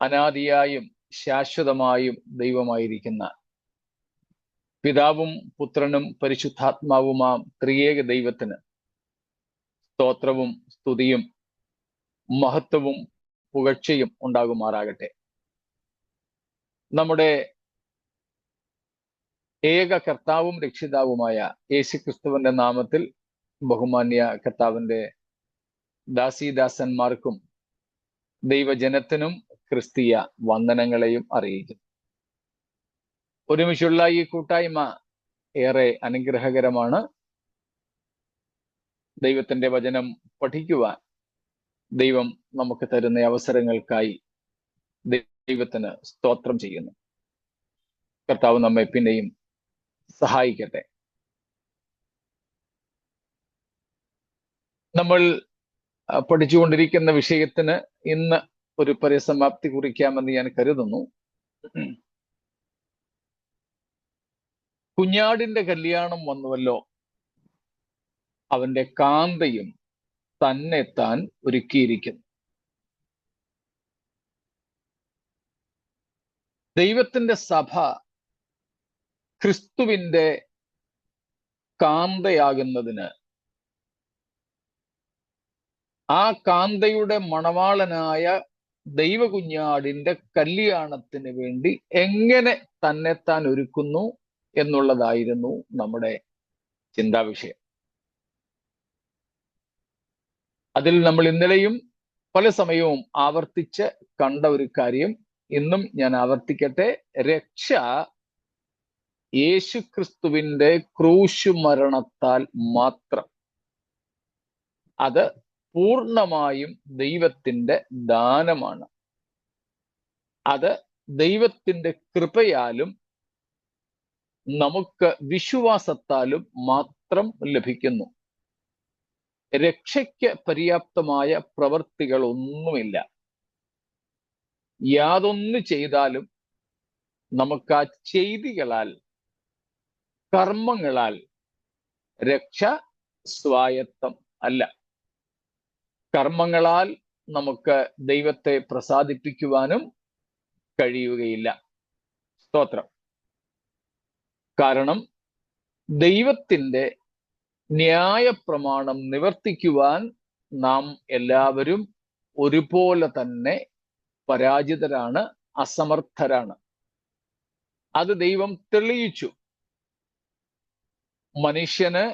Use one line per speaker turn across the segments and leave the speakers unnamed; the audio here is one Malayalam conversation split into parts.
അനാദിയായും ശാശ്വതമായും ദൈവമായിരിക്കുന്ന പിതാവും പുത്രനും പരിശുദ്ധാത്മാവുമാം ത്രിയേക ദൈവത്തിന് സ്തോത്രവും സ്തുതിയും മഹത്വവും പുകഴ്ചയും ഉണ്ടാകുമാറാകട്ടെ. നമ്മുടെ ഏക കർത്താവും രക്ഷിതാവുമായ യേശുക്രിസ്തുവിന്റെ നാമത്തിൽ ബഹുമാന്യ കർത്താവിന്റെ ദാസീദാസന്മാർക്കും ദൈവജനത്തിനും ക്രിസ്തീയ വന്ദനങ്ങളെയും അറിയിക്കുന്നു. ഒരുമിച്ചുള്ള ഈ കൂട്ടായ്മ ഏറെ അനുഗ്രഹകരമാണ്. ദൈവത്തിന്റെ വചനം പഠിക്കുവാൻ ദൈവം നമുക്ക് തരുന്ന അവസരങ്ങൾക്കായി ദൈവത്തിന് സ്തോത്രം ചെയ്യുന്നു. കർത്താവ് നമ്മെ പിന്നെയും സഹായിക്കട്ടെ. നമ്മൾ പഠിച്ചുകൊണ്ടിരിക്കുന്ന വിഷയത്തിന് ഇന്ന് ഒരു പരിസമാപ്തി കുറിക്കാമെന്ന് ഞാൻ കരുതുന്നു. കുഞ്ഞാടിന്റെ കല്യാണം വന്നുവല്ലോ, അവന്റെ കാന്തയും തന്നെത്താൻ ഒരുക്കിയിരിക്കുന്നു. ദൈവത്തിന്റെ സഭ ക്രിസ്തുവിന്റെ കാന്തയാകുന്നതിന്, ആ കാന്തയുടെ മണവാളനായ ദൈവകുഞ്ഞാടിന്റെ കല്യാണത്തിന് വേണ്ടി എങ്ങനെ തന്നെത്താൻ ഒരുക്കുന്നു എന്നുള്ളതായിരുന്നു നമ്മുടെ ചിന്താവിഷയം. അതിൽ നമ്മൾ ഇന്നലെയും പല സമയവും ആവർത്തിച്ച് കണ്ട ഒരു കാര്യം ഇന്നും ഞാൻ ആവർത്തിക്കട്ടെ. രക്ഷ യേശുക്രിസ്തുവിന്റെ ക്രൂശു മരണത്താൽ മാത്രം. അത് പൂർണ്ണമായും ദൈവത്തിന്റെ ദാനമാണ്. അത് ദൈവത്തിന്റെ കൃപയാലും നമുക്ക് വിശ്വാസത്താലും മാത്രം ലഭിക്കുന്നു. രക്ഷയ്ക്ക് പര്യാപ്തമായ പ്രവൃത്തികളൊന്നുമില്ല. യാതൊന്നു ചെയ്താലും നമുക്ക് ആ ചെയ്തികളാൽ, കർമ്മങ്ങളാൽ രക്ഷ സ്വായത്തം അല്ല. കർമ്മങ്ങളാൽ നമുക്ക് ദൈവത്തെ പ്രസാദിപ്പിക്കുവാനും കഴിയുകയില്ല. സ്തോത്രം. കാരണം ദൈവത്തിന്റെ ന്യായപ്രമാണം നിവർത്തിക്കുവാൻ നാം എല്ലാവരും ഒരുപോലെ തന്നെ പരാജിതരാണ്, അസമർത്ഥരാണ്. അത് ദൈവം തെളിയിച്ചു. മനുഷ്യന്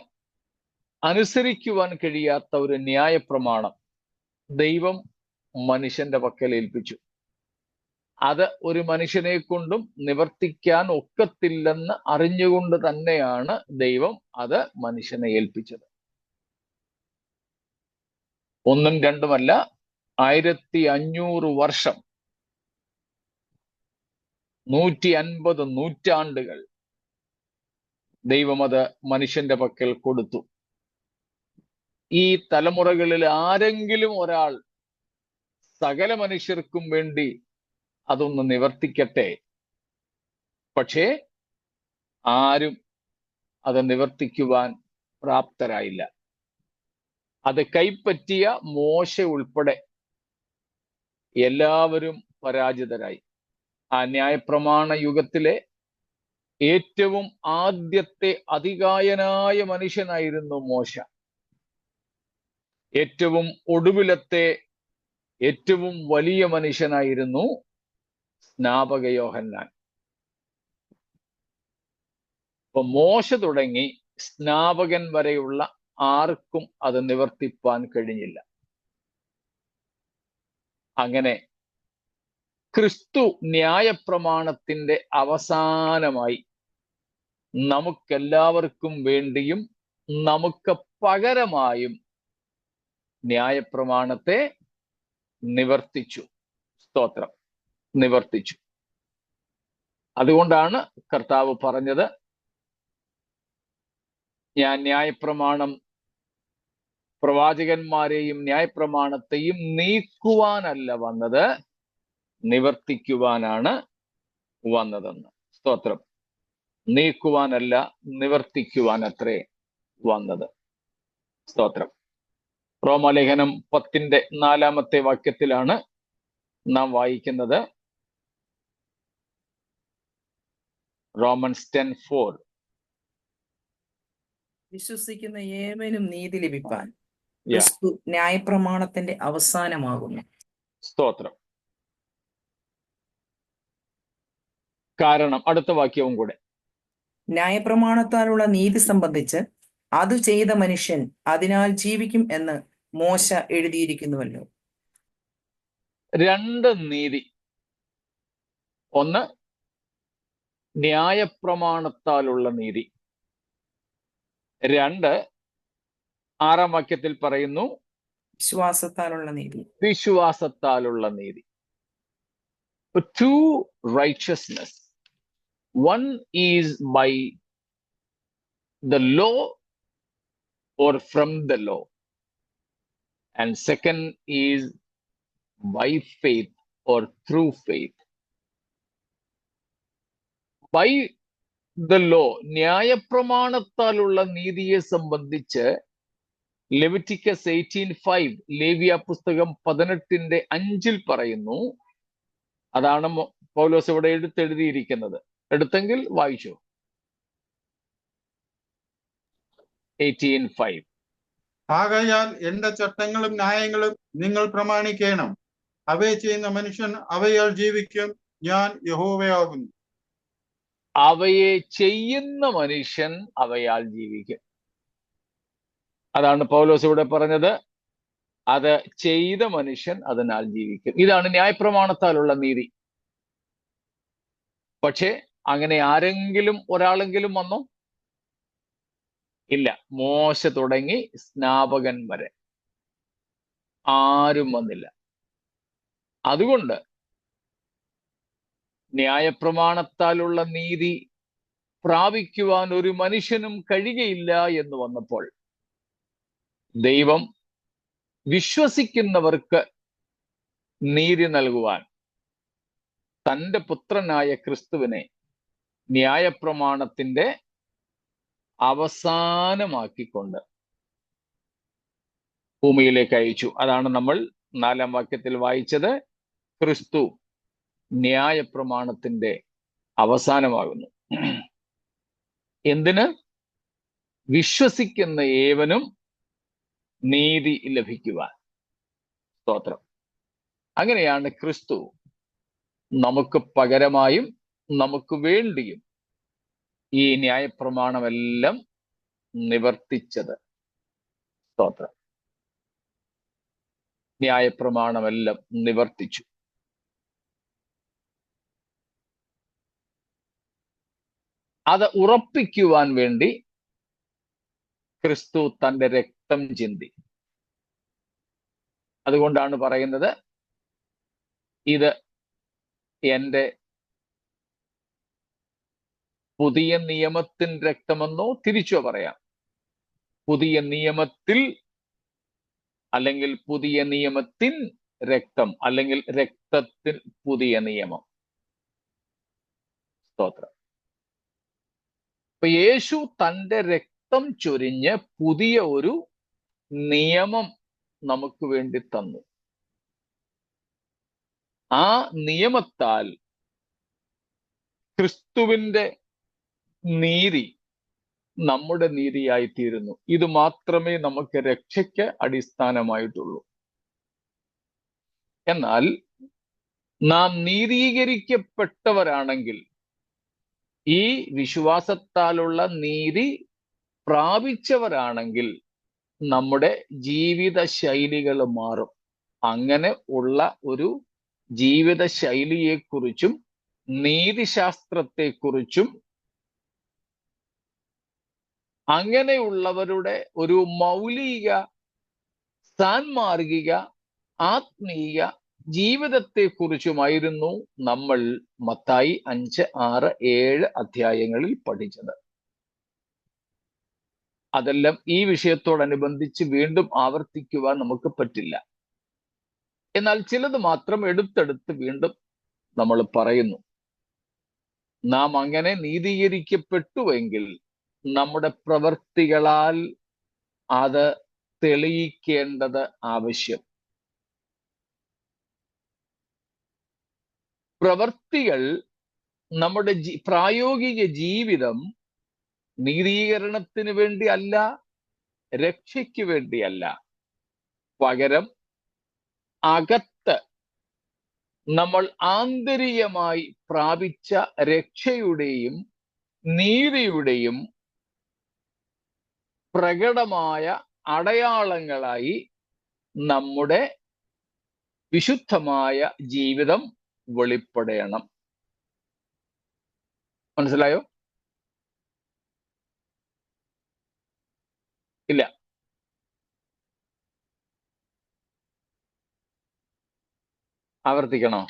അനുസരിക്കുവാൻ കഴിയാത്ത ഒരു ന്യായപ്രമാണം ദൈവം മനുഷ്യന്റെ പക്കൽ ഏൽപ്പിച്ചു. അത് ഒരു മനുഷ്യനെ കൊണ്ടും നിവർത്തിക്കാൻ ഒക്കത്തില്ലെന്ന് അറിഞ്ഞുകൊണ്ട് തന്നെയാണ് ദൈവം അത് മനുഷ്യനെ ഏൽപ്പിച്ചത്. ഒന്നും രണ്ടുമല്ല, 1500 വർഷം, 150 നൂറ്റാണ്ടുകൾ ദൈവം അത് മനുഷ്യന്റെ പക്കൽ കൊടുത്തു. ഈ തലമുറകളിൽ ആരെങ്കിലും ഒരാൾ സകല മനുഷ്യർക്കും വേണ്ടി അതൊന്ന് നിവർത്തിക്കട്ടെ. പക്ഷേ ആരും അത് നിവർത്തിക്കുവാൻ പ്രാപ്തരായില്ല. അത് കൈപ്പറ്റിയ മോശ ഉൾപ്പെടെ എല്ലാവരും പരാജിതരായി. ആ ന്യായപ്രമാണ യുഗത്തിലെ ഏറ്റവും ആദ്യത്തെ അതികായനായ മനുഷ്യനായിരുന്നു മോശ. ഏറ്റവും ഒടുവിലത്തെ ഏറ്റവും വലിയ മനുഷ്യനായിരുന്നു സ്നാപക യോഹന്നാൻ. ഇപ്പൊ മോശ തുടങ്ങി സ്നാപകൻ വരെയുള്ള ആർക്കും അത് നിവർത്തിപ്പാൻ കഴിഞ്ഞില്ല. അങ്ങനെ ക്രിസ്തു ന്യായപ്രമാണത്തിന്റെ അവസാനമായി നമുക്കെല്ലാവർക്കും വേണ്ടിയും നമുക്ക് പകരമായും ന്യായപ്രമാണത്തെ നിവർത്തിച്ചു. സ്തോത്രം. നിവർത്തിച്ചു. അതുകൊണ്ടാണ് കർത്താവ് പറഞ്ഞത്, ഞാൻ ന്യായപ്രമാണം, പ്രവാചകന്മാരെയും ന്യായപ്രമാണത്തെയും നീക്കുവാനല്ല വന്നത്, നിവർത്തിക്കുവാനാണ് വന്നതെന്ന്. സ്തോത്രം. നീക്കുവാനല്ല, നിവർത്തിക്കുവാൻ അത്രേ വന്നത്. സ്തോത്രം. റോമാലേഖനം 10-ന്റെ 4-ാമത്തെ വാക്യത്തിലാണ് നാം വായിക്കുന്നത്, Romans 10:4.
വിശ്വസിക്കുന്ന ഏവനും നീതി ലഭിപ്പാൻ
Yeah.
ക്രിസ്തു ന്യായപ്രമാണത്തിന്റെ അവസാനമാകുന്നു.
സ്തോത്രം. കാരണം അടുത്ത വാക്യവും കൂടെ.
ന്യായപ്രമാണത്താലുള്ള നീതി സംബന്ധിച്ച് അത് ചെയ്ത മനുഷ്യൻ അതിനാൽ ജീവിക്കും എന്ന് മോശ എഴുതിയിരിക്കുന്നുവല്ലോ.
രണ്ട് നീതി. ഒന്ന് ന്യായപ്രമാണത്താലുള്ള നീതി. രണ്ട് 6-ാം വാക്യത്തിൽ പറയുന്നു
വിശ്വാസത്താലുള്ള നീതി.
വിശ്വാസത്താലുള്ള നീതി. Two righteousness. One is by the law or from the law, and second is by faith or through faith. By the law, ന്യായപ്രമാണത്താലുള്ള നീതിയെ സംബന്ധിച്ച് ലെവിറ്റിക്കസ് 18:5, ലേവ്യ പുസ്തകം 18:5 പറയുന്നു. അതാണ് പൗലോസ് ഇവിടെ എടുത്തെഴുതിയിരിക്കുന്നത്. എടുത്തെങ്കിൽ വായിച്ചു. 18:5.
ആകയാൽ എന്റെ ചട്ടങ്ങളും ന്യായങ്ങളും നിങ്ങൾ പ്രമാണിക്കണം. അവയെ ചെയ്യുന്ന മനുഷ്യൻ അവയാൽ ജീവിക്കും. ഞാൻ യഹോവയാകുന്നു.
അവയെ ചെയ്യുന്ന മനുഷ്യൻ അവയാൽ ജീവിക്കും. അതാണ് പൗലോസ് ഇവിടെ പറഞ്ഞത്. അത് ചെയ്ത മനുഷ്യൻ അതിനാൽ ജീവിക്കും. ഇതാണ് ന്യായപ്രമാണത്താലുള്ള നീതി. പക്ഷേ അങ്ങനെ ആരെങ്കിലും ഒരാളെങ്കിലും വന്നോ? ഇല്ല. മോശ തുടങ്ങി സ്നാപകൻ വരെ ആരും വന്നില്ല. അതുകൊണ്ട് ന്യായപ്രമാണത്താലുള്ള നീതി പ്രാപിക്കുവാൻ ഒരു മനുഷ്യനും കഴിയുകയില്ല എന്ന് വന്നപ്പോൾ ദൈവം വിശ്വസിക്കുന്നവർക്ക് നീതി നൽകുവാൻ തൻ്റെ പുത്രനായ ക്രിസ്തുവിനെ ന്യായപ്രമാണത്തിന്റെ അവസാനമാക്കിക്കൊണ്ട് ഭൂമിയിലേക്ക് അയച്ചു. അതാണ് നമ്മൾ 4-ാം വാക്യത്തിൽ വായിച്ചത്. ക്രിസ്തു ന്യായപ്രമാണത്തിന്റെ അവസാനമാകുന്നു. എന്തിന്? വിശ്വസിക്കുന്ന ഏവനും നീതി ലഭിക്കുവാൻ. സ്തോത്രം. അങ്ങനെയാണ് ക്രിസ്തു നമുക്ക് പകരമായും നമുക്ക് വേണ്ടിയും ഈ ന്യായപ്രമാണമെല്ലാം നിവർത്തിച്ചത്. സ്തോത്രം. ന്യായപ്രമാണമെല്ലാം നിവർത്തിച്ചു. അത് ഉറപ്പിക്കുവാൻ വേണ്ടി ക്രിസ്തു തന്റെ രക്തം ചിന്തി. അതുകൊണ്ടാണ് പറയുന്നത്, ഇത് എൻ്റെ പുതിയ നിയമത്തിൻ രക്തമെന്നോ തിരിച്ചോ പറയാം. പുതിയ നിയമത്തിൽ അല്ലെങ്കിൽ പുതിയ നിയമത്തിൻ രക്തം അല്ലെങ്കിൽ രക്തത്തിൽ പുതിയ നിയമം. സ്തോത്രം. അപ്പൊ യേശു തൻ്റെ രക്തം ചൊരിഞ്ഞ് പുതിയ ഒരു നിയമം നമുക്ക് വേണ്ടി തന്നു. ആ നിയമത്താൽ ക്രിസ്തുവിന്റെ നീതി നമ്മുടെ നീതിയായി തീരുന്നു. ഇത് മാത്രമേ നമുക്ക് രക്ഷയ്ക്ക് അടിസ്ഥാനമായിട്ടുള്ളൂ. എന്നാൽ നാം നീതീകരിക്കപ്പെട്ടവരാണെങ്കിൽ, ഈ വിശ്വാസത്താലുള്ള നീതി പ്രാപിച്ചവരാണെങ്കിൽ നമ്മുടെ ജീവിത ശൈലികൾ മാറും. അങ്ങനെ ഉള്ള ഒരു ജീവിത ശൈലിയെക്കുറിച്ചും നീതിശാസ്ത്രത്തെക്കുറിച്ചും അങ്ങനെയുള്ളവരുടെ ഒരു മൗലിക സാൻമാർഗിക ആത്മീയ ജീവിതത്തെക്കുറിച്ചുമായിരുന്നു നമ്മൾ മത്തായി 5, 6, 7 അധ്യായങ്ങളിൽ പഠിച്ചത്. അതെല്ലാം ഈ വിഷയത്തോടനുബന്ധിച്ച് വീണ്ടും ആവർത്തിക്കുവാൻ നമുക്ക് പറ്റില്ല. എന്നാൽ ചിലത് മാത്രം എടുത്തെടുത്ത് വീണ്ടും നമ്മൾ പറയുന്നു. നാം അങ്ങനെ നീതീകരിക്കപ്പെട്ടുവെങ്കിൽ നമ്മുടെ പ്രവൃത്തികളാൽ അത് തെളിയിക്കേണ്ടത് ആവശ്യം. പ്രവൃത്തികൾ നമ്മുടെ പ്രായോഗിക ജീവിതം നീതീകരണത്തിന് വേണ്ടി അല്ല, രക്ഷയ്ക്ക് വേണ്ടിയല്ല. പകരം അകത്ത് നമ്മൾ ആന്തരികമായി പ്രാപിച്ച രക്ഷയുടെയും നീതിയുടെയും പ്രകടമായ അടയാളങ്ങളായി നമ്മുടെ വിശുദ്ധമായ ജീവിതം വെളിപ്പെടണം. മനസ്സിലായോ? ഇല്ല? ആവർത്തിക്കണോ?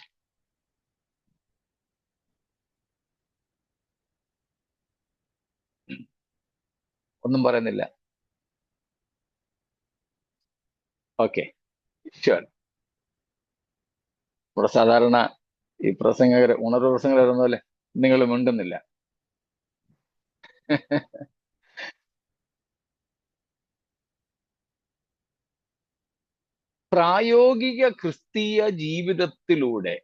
ഒന്നും പറയുന്നില്ല. Okay, sure. ഇവിടെ സാധാരണ ഈ പ്രസംഗകർ, ഉണർവ് പ്രസംഗകർ പോലെ നിങ്ങൾ മിണ്ടുന്നില്ല. പ്രായോഗിക ക്രിസ്തീയ ജീവിതത്തിലൂടെ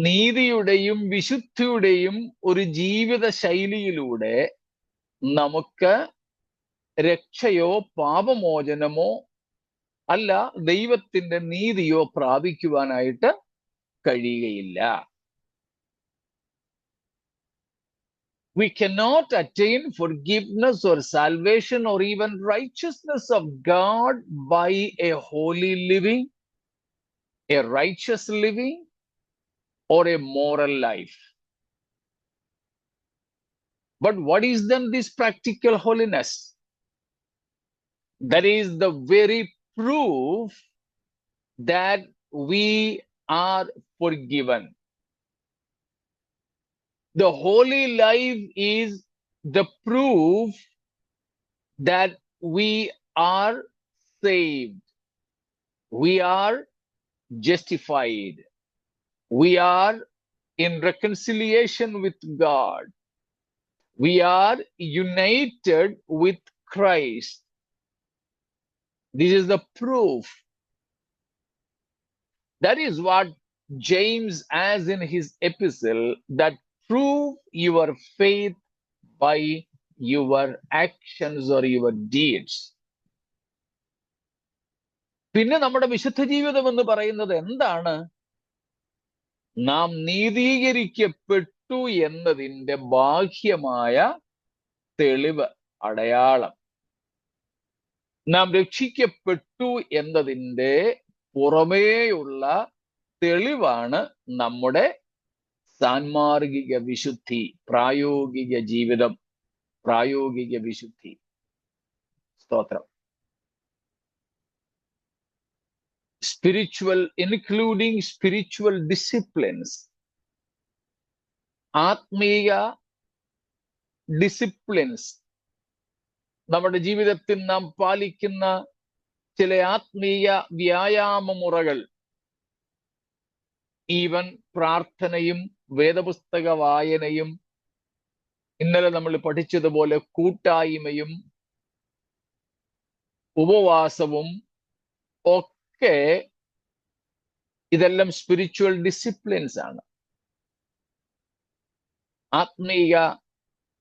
നീതിയുടെയും വിശുദ്ധിയുടെയും ഒരു ജീവിത ശൈലിയിലൂടെ നമുക്ക് രക്ഷയോ പാപമോചനമോ അല്ല ദൈവത്തിന്റെ നീതിയോ പ്രാപിക്കുവാനായിട്ട് കഴിയുകയില്ല. We cannot attain forgiveness or salvation or even righteousness of God by a holy living, a righteous living, or a moral life. But what is then this practical holiness? That is the very proof that we are forgiven. The holy life is the proof that we are saved. We are justified. We are in reconciliation with God. We are united with Christ. This is the proof. That is what James has in his epistle, that prove your faith by your actions or your deeds. പിന്നെ നമ്മുടെ വിശുദ്ധ ജീവിതം എന്ന് പറയുന്നത് എന്താണ്? നാം നീതീകരിക്കപ്പെട്ടു എന്നതിൻ്റെ ബാഹ്യമായ തെളിവ്, അടയാളം. നാം രക്ഷിക്കപ്പെട്ടു എന്നതിൻ്റെ പുറമേയുള്ള തെളിവാണ് നമ്മുടെ സാൻമാർഗിക വിശുദ്ധി, പ്രായോഗിക ജീവിതം, പ്രായോഗിക വിശുദ്ധി. സ്തോത്രം. സ്പിരിച്വൽ, ഇൻക്ലൂഡിങ് സ്പിരിച്വൽ ഡിസിപ്ലിൻസ്, ആത്മീയ ഡിസിപ്ലിൻസ്, നമ്മുടെ ജീവിതത്തിൽ നാം പാലിക്കുന്ന ചില ആത്മീയ വ്യായാമ മുറകൾ, ഈവൻ പ്രാർത്ഥനയും വേദപുസ്തക വായനയും, ഇന്നലെ നമ്മൾ പഠിച്ചതുപോലെ കൂട്ടായ്മയും ഉപവാസവും ഒക്കെ, ഇതെല്ലാം സ്പിരിച്വൽ ഡിസിപ്ലിൻസ് ആണ്, ആത്മീയ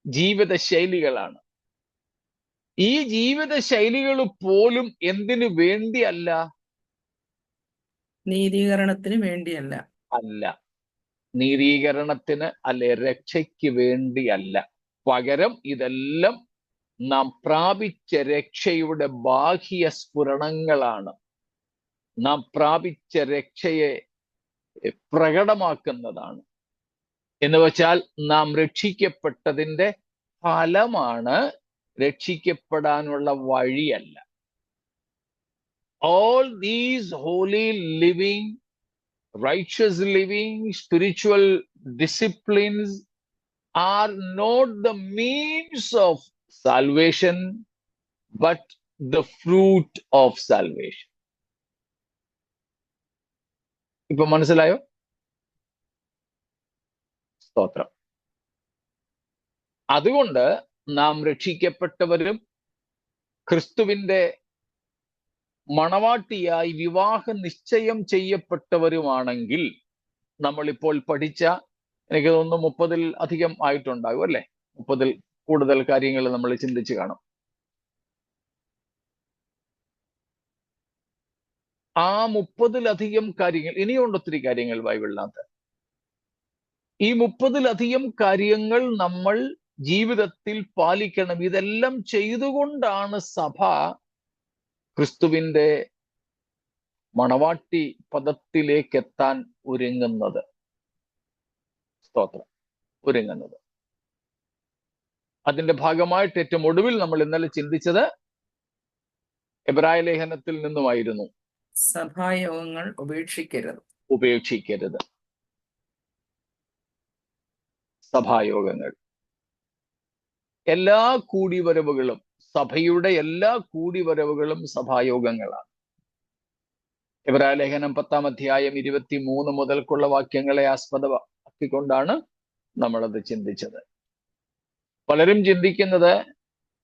ജീവിത ശൈലികളാണ്. ഈ ജീവിത ശൈലികൾ പോലും എന്തിനു വേണ്ടിയല്ല?
നീതീകരണത്തിന് വേണ്ടിയല്ല.
അല്ല, നീതീകരണത്തിന് അല്ലെ രക്ഷയ്ക്ക് വേണ്ടിയല്ല. പകരം ഇതെല്ലാം നാം പ്രാപിച്ച രക്ഷയുടെ ബാഹ്യ സ്ഫുരണങ്ങളാണ്. നാം പ്രാപിച്ച രക്ഷയെ പ്രകടമാക്കുന്നതാണ്. എന്ന് വെച്ചാൽ നാം രക്ഷിക്കപ്പെട്ടതിൻ്റെ ഫലമാണ്, രക്ഷിക്കപ്പെടാനുള്ള വഴിയല്ല. All these holy living, righteous living, spiritual disciplines are not the means of salvation, but the fruit of salvation. ഇപ്പൊ മനസ്സിലായോ? സ്തോത്രം. അതുകൊണ്ട് നാം രക്ഷിക്കപ്പെട്ടവരും ക്രിസ്തുവിന്റെ മണവാട്ടിയായി വിവാഹ നിശ്ചയം ചെയ്യപ്പെട്ടവരുമാണെങ്കിൽ നമ്മളിപ്പോൾ പഠിച്ച, എനിക്ക് തോന്നുന്നു 30-ൽ അധികം ആയിട്ടുണ്ടാകും അല്ലേ? 30-ൽ കൂടുതൽ കാര്യങ്ങൾ നമ്മൾ ചിന്തിച്ച് കാണും. ആ 30-ലധികം കാര്യങ്ങൾ, ഇനിയുണ്ട് ഒത്തിരി കാര്യങ്ങൾ ബൈബിളിനകത്ത്. ഈ 30-ലധികം കാര്യങ്ങൾ നമ്മൾ ജീവിതത്തിൽ പാലിക്കണം. ഇതെല്ലാം ചെയ്തുകൊണ്ടാണ് സഭ ക്രിസ്തുവിന്റെ മണവാട്ടി പദത്തിലേക്ക് എത്താൻ ഒരുങ്ങുന്നത്. സ്തോത്രം. ഒരുങ്ങുന്നത്. അതിന്റെ ഭാഗമായിട്ട് ഏറ്റവും ഒടുവിൽ നമ്മൾ ഇന്നലെ ചിന്തിച്ചത് എബ്രായ ലേഖനത്തിൽ നിന്നുമായിരുന്നു.
സഭായോഗങ്ങൾ
ഉപേക്ഷിക്കരുത്. സഭായോഗങ്ങൾ, എല്ലാ കൂടിവരവുകളും, സഭയുടെ എല്ലാ കൂടിവരവുകളും സഭായോഗങ്ങളാണ്. എബ്രായ ലേഖനം 10-ാം അധ്യായം 23 മുതൽക്കുള്ള വാക്യങ്ങളെ ആസ്പദമാക്കിക്കൊണ്ടാണ് നമ്മളത് ചിന്തിച്ചത്. പലരും ചിന്തിക്കുന്നത്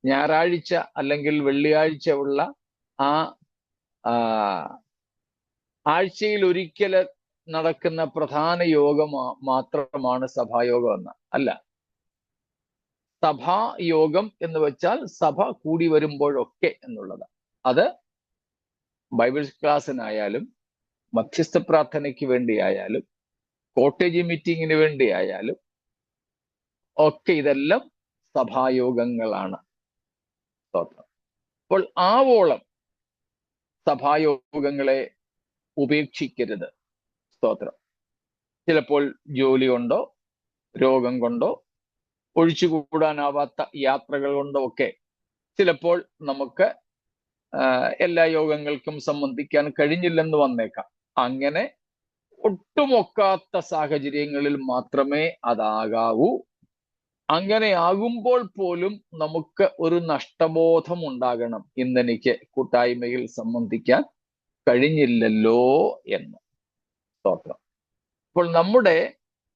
ഞായറാഴ്ച അല്ലെങ്കിൽ വെള്ളിയാഴ്ച ഉള്ള ആ ആഴ്ചയിൽ ഒരിക്കൽ നടക്കുന്ന പ്രധാന യോഗം മാത്രമാണ് സഭായോഗം എന്ന്. അല്ല, സഭായോഗം എന്ന് വെച്ചാൽ സഭ കൂടി വരുമ്പോഴൊക്കെ എന്നുള്ളത്. അത് ബൈബിൾ ക്ലാസ്സിനായാലും മധ്യസ്ഥ പ്രാർത്ഥനയ്ക്ക് വേണ്ടിയായാലും കോട്ടേജ് മീറ്റിങ്ങിന് വേണ്ടിയായാലും ഒക്കെ ഇതെല്ലാം സഭായോഗങ്ങളാണ്. സ്തോത്രം. അപ്പോൾ ആവോളം സഭായോഗങ്ങളെ ഉപേക്ഷിക്കരുത്. സ്തോത്രം. ചിലപ്പോൾ ജോലി കൊണ്ടോ രോഗം കൊണ്ടോ ഒഴിച്ചുകൂടാനാവാത്ത യാത്രകൾ കൊണ്ടോ ഒക്കെ ചിലപ്പോൾ നമുക്ക് എല്ലാ യോഗങ്ങൾക്കും സംബന്ധിക്കാൻ കഴിഞ്ഞില്ലെന്ന് വന്നേക്കാം. അങ്ങനെ ഒട്ടുമൊക്കാത്ത സാഹചര്യങ്ങളിൽ മാത്രമേ അതാകാവൂ. അങ്ങനെ ആകുമ്പോൾ പോലും നമുക്ക് ഒരു നഷ്ടബോധം ഉണ്ടാകണം. ഇന്നെനിക്ക് കൂട്ടായ്മയിൽ സംബന്ധിക്കാൻ കഴിഞ്ഞില്ലല്ലോ എന്ന്. സ്തോത്രം. അപ്പോൾ നമ്മുടെ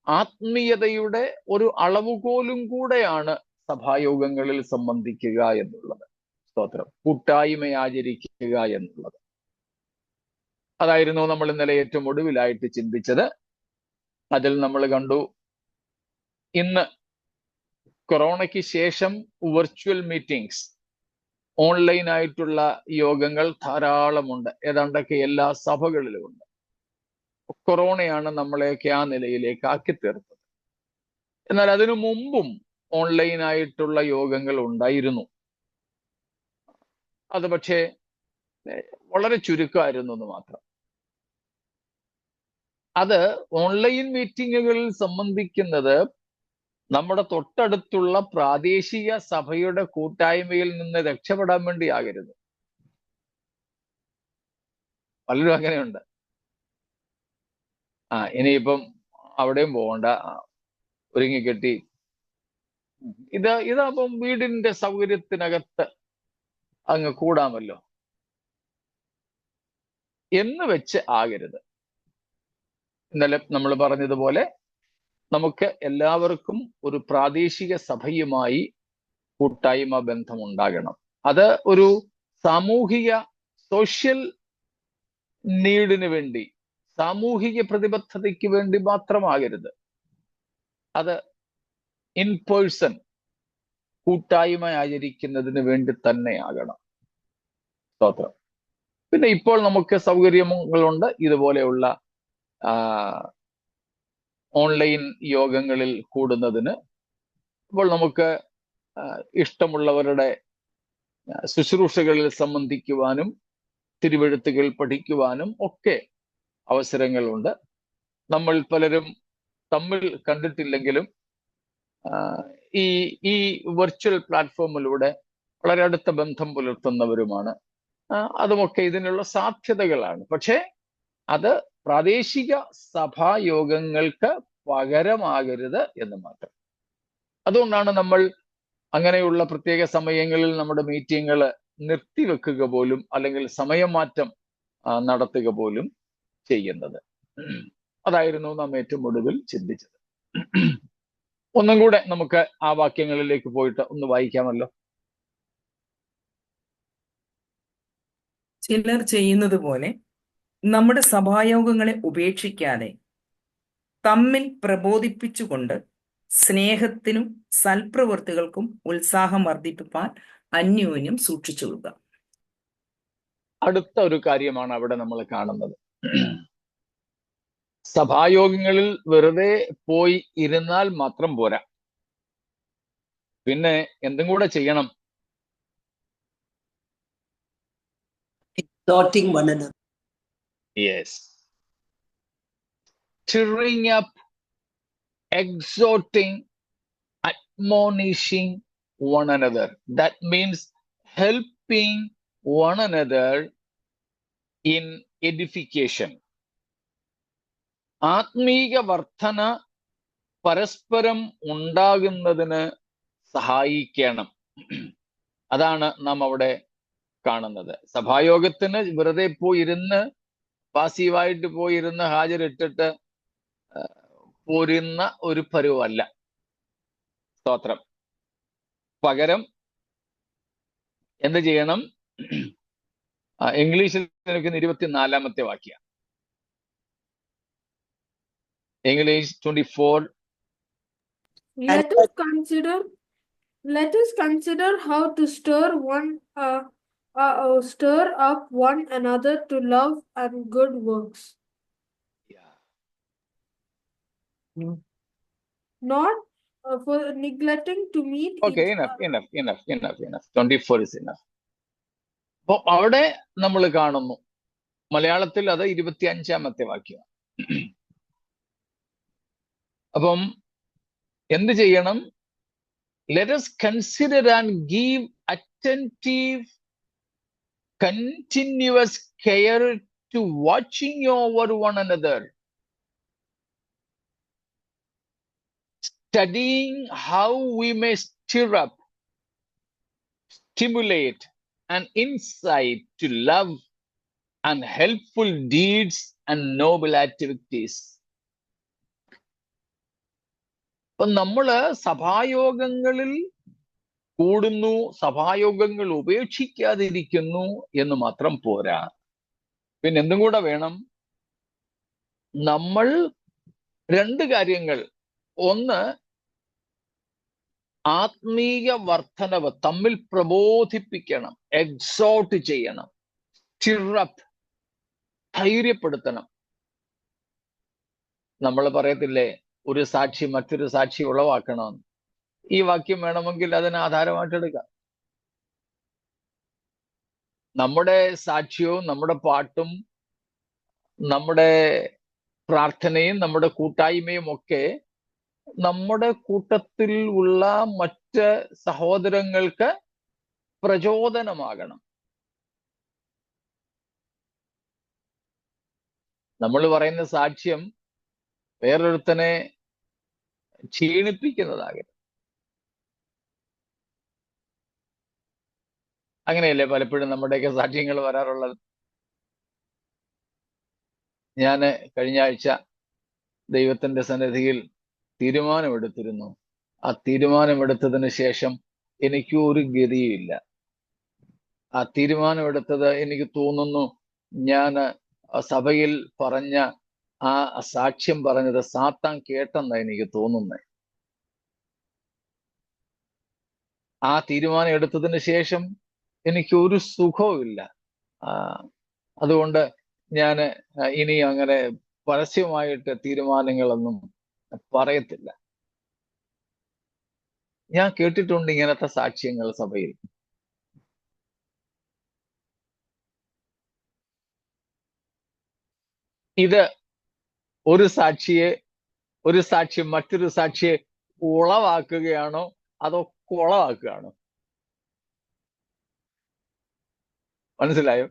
ആത്മീയതയുടെ ഒരു അളവുകോലും കൂടെയാണ് സഭായോഗങ്ങളിൽ സംബന്ധിക്കുക എന്നുള്ളത്. സ്തോത്രം. കൂട്ടായ്മ ആചരിക്കുക എന്നുള്ളത്. അതായിരുന്നു നമ്മൾ ഇന്നലെ ഏറ്റവും ഒടുവിലായിട്ട് ചിന്തിച്ചത്. അതിൽ നമ്മൾ കണ്ടു, ഇന്ന് കൊറോണയ്ക്ക് ശേഷം വെർച്വൽ മീറ്റിംഗ്സ്, ഓൺലൈൻ ആയിട്ടുള്ള യോഗങ്ങൾ ധാരാളമുണ്ട്. ഏതാണ്ടൊക്കെ എല്ലാ സഭകളിലുമുണ്ട്. കൊറോണയാണ് നമ്മളെയൊക്കെ ആ നിലയിലേക്ക് ആക്കി തീർത്തത്. എന്നാൽ അതിനു മുമ്പും ഓൺലൈൻ ആയിട്ടുള്ള യോഗങ്ങൾ ഉണ്ടായിരുന്നു. അത് പക്ഷേ വളരെ ചുരുക്കമായിരുന്നു എന്ന് മാത്രം. അത് ഓൺലൈൻ മീറ്റിങ്ങുകളിൽ സംബന്ധിക്കുന്നത് നമ്മുടെ തൊട്ടടുത്തുള്ള പ്രാദേശിക സഭയുടെ കൂട്ടായ്മയിൽ നിന്ന് രക്ഷപ്പെടാൻ വേണ്ടി ആകരുത്. പലരും അങ്ങനെയുണ്ട്. ഇനിയിപ്പം അവിടെയും പോകണ്ട, ഒരുങ്ങിക്കെട്ടി ഇതാപ്പം വീടിന്റെ സൗകര്യത്തിനകത്ത് അങ്ങ് കൂടാമല്ലോ എന്ന് വെച്ച് ആകരുത്. ഇന്നലെ നമ്മൾ പറഞ്ഞതുപോലെ നമുക്ക് എല്ലാവർക്കും ഒരു പ്രാദേശിക സഭയുമായി കൂട്ടായ്മ ബന്ധമുണ്ടാകണം. അത് ഒരു സാമൂഹിക സോഷ്യൽ നീഡിന് വേണ്ടി, സാമൂഹിക പ്രതിബദ്ധതയ്ക്ക് വേണ്ടി മാത്രമാകരുത്. അത് ഇൻ പേഴ്സൺ കൂട്ടായ്മ ആചരിക്കുന്നതിന് വേണ്ടി തന്നെ ആകണം. സ്തോത്രം. പിന്നെ ഇപ്പോൾ നമുക്ക് സൗകര്യങ്ങളുണ്ട് ഇതുപോലെയുള്ള ഓൺലൈൻ യോഗങ്ങളിൽ കൂടുന്നതിന്. അപ്പോൾ നമുക്ക് ഇഷ്ടമുള്ളവരുടെ ശുശ്രൂഷകളിൽ സംബന്ധിക്കുവാനും തിരുവെഴുത്തുകൾ പഠിക്കുവാനും ഒക്കെ അവസരങ്ങളുണ്ട്. നമ്മൾ പലരും തമ്മിൽ കണ്ടിട്ടില്ലെങ്കിലും ഈ വെർച്വൽ പ്ലാറ്റ്ഫോമിലൂടെ വളരെ അടുത്ത ബന്ധം പുലർത്തുന്നവരുമാണ്. അതുമൊക്കെ ഇതിനുള്ള സാധ്യതകളാണ്. പക്ഷേ അത് പ്രാദേശിക സഭായോഗങ്ങൾക്ക് പകരമാകരുത് എന്ന് മാത്രം. അതുകൊണ്ടാണ് നമ്മൾ അങ്ങനെയുള്ള പ്രത്യേക സമയങ്ങളിൽ നമ്മുടെ മീറ്റിങ്ങുകൾ നിർത്തിവെക്കുക പോലും, അല്ലെങ്കിൽ സമയമാറ്റം നടത്തുക പോലും ചെയ്യുന്നത്. അതായിരുന്നു നാം ഏറ്റവും ഒടുവിൽ ചിന്തിച്ചത്. ഒന്നും കൂടെ നമുക്ക് ആ വാക്യങ്ങളിലേക്ക് പോയിട്ട് ഒന്ന് വായിക്കാമല്ലോ.
ചിലർ ചെയ്യുന്നത് പോലെ നമ്മുടെ സഭായോഗങ്ങളെ ഉപേക്ഷിക്കാതെ തമ്മിൽ പ്രബോധിപ്പിച്ചുകൊണ്ട് സ്നേഹത്തിനും സൽപ്രവൃത്തികൾക്കും ഉത്സാഹം വർദ്ധിപ്പിപ്പാൻ അന്യോന്യം സൂക്ഷിച്ചുകൊള്ളുക.
അടുത്ത ഒരു കാര്യമാണ് അവിടെ നമ്മൾ കാണുന്നത്. സഭായോഗങ്ങളിൽ വെറുതെ പോയി ഇരുന്നാൽ മാത്രം പോരാ, പിന്നെ എന്തും കൂടെ ചെയ്യണം.
Exhorting one another.
Yes. Stirring up, exhorting, admonishing one another. That means helping one another in edification. ആത്മീക വർധന പരസ്പരം ഉണ്ടാകുന്നതിന് സഹായിക്കണം. അതാണ് നാം അവിടെ കാണുന്നത്. സഭായോഗത്തിന് വെറുതെ പോയിരുന്ന് പാസീവായിട്ട് പോയിരുന്ന് ഹാജരിട്ടിട്ട് പോരുന്ന ഒരു പരുവല്ല. സ്തോത്രം. പകരം എന്ത് ചെയ്യണം? ഇംഗ്ലീഷിൽ എനിക്ക് 24-ാമത്തെ വാക്യം. English 24.
Let us consider how to stir up one another to love and good works.
Yeah.
Not for neglecting to meet.
Okay, enough. 24 is enough. അപ്പൊ അവിടെ നമ്മൾ കാണുന്നു, മലയാളത്തിൽ അത് 25-ാമത്തെ വാക്യം. അപ്പം എന്ത് ചെയ്യണം? Let us consider and give attentive, continuous care to watching over one another, studying how we may stir up, stimulate, and insight to love and helpful deeds and noble activities. അപ്പൊ നമ്മള് സഭായോഗങ്ങളിൽ കൂടുന്നു, സഭായോഗങ്ങൾ ഉപേക്ഷിക്കാതിരിക്കുന്നു എന്ന് മാത്രം പോരാ, പിന്നെ എന്തും കൂടെ വേണം. നമ്മൾ 2 കാര്യങ്ങൾ. ഒന്ന്, ആത്മീയ വർധനവ് തമ്മിൽ പ്രബോധിപ്പിക്കണം, എക്സോർട്ട് ചെയ്യണം, സ്റ്റിറപ്പ്, ധൈര്യപ്പെടുത്തണം. നമ്മൾ പറയത്തില്ലേ, ഒരു സാക്ഷി മറ്റൊരു സാക്ഷി ഉളവാക്കണമെന്ന്. ഈ വാക്യം വേണമെങ്കിൽ അതിന് ആധാരമായിട്ടെടുക്കാം. നമ്മുടെ സാക്ഷ്യവും നമ്മുടെ പാട്ടും നമ്മുടെ പ്രാർത്ഥനയും നമ്മുടെ കൂട്ടായ്മയും ഒക്കെ നമ്മുടെ കൂട്ടത്തിൽ ഉള്ള മറ്റ് സഹോദരങ്ങൾക്ക് പ്രചോദനമാകണം. നമ്മൾ പറയുന്ന സാക്ഷ്യം വേറൊരുത്തനെ ക്ഷീണിപ്പിക്കുന്നതാകരുത്. അങ്ങനെയല്ലേ പലപ്പോഴും നമ്മുടെയൊക്കെ സാക്ഷ്യങ്ങൾ വരാറുള്ളത്. ഞാൻ കഴിഞ്ഞ ആഴ്ച ദൈവത്തിന്റെ സന്നിധിയിൽ തീരുമാനമെടുത്തിരുന്നു. ആ തീരുമാനമെടുത്തതിന് ശേഷം എനിക്ക് ഒരു ഗതിയുമില്ല. ആ തീരുമാനമെടുത്തത് എനിക്ക് തോന്നുന്നു ഞാൻ സഭയിൽ പറഞ്ഞ ആ സാക്ഷ്യം പറഞ്ഞത് സാത്താൻ കേട്ടെന്നാ എനിക്ക് തോന്നുന്നത്. ആ തീരുമാനം എടുത്തതിന് ശേഷം എനിക്ക് ഒരു സുഖവുമില്ല. അതുകൊണ്ട് ഞാൻ ഇനി അങ്ങനെ പരസ്യമായിട്ട് തീരുമാനങ്ങളൊന്നും പറയത്തില്ല. ഞാൻ കേട്ടിട്ടുണ്ട് ഇങ്ങനത്തെ സാക്ഷ്യങ്ങൾ സഭയിൽ. ഇത് ഒരു സാക്ഷ്യം മറ്റൊരു സാക്ഷിയെ ഉളവാക്കുകയാണോ അതോ കുളവാക്കുകയാണോ? മനസ്സിലായോ?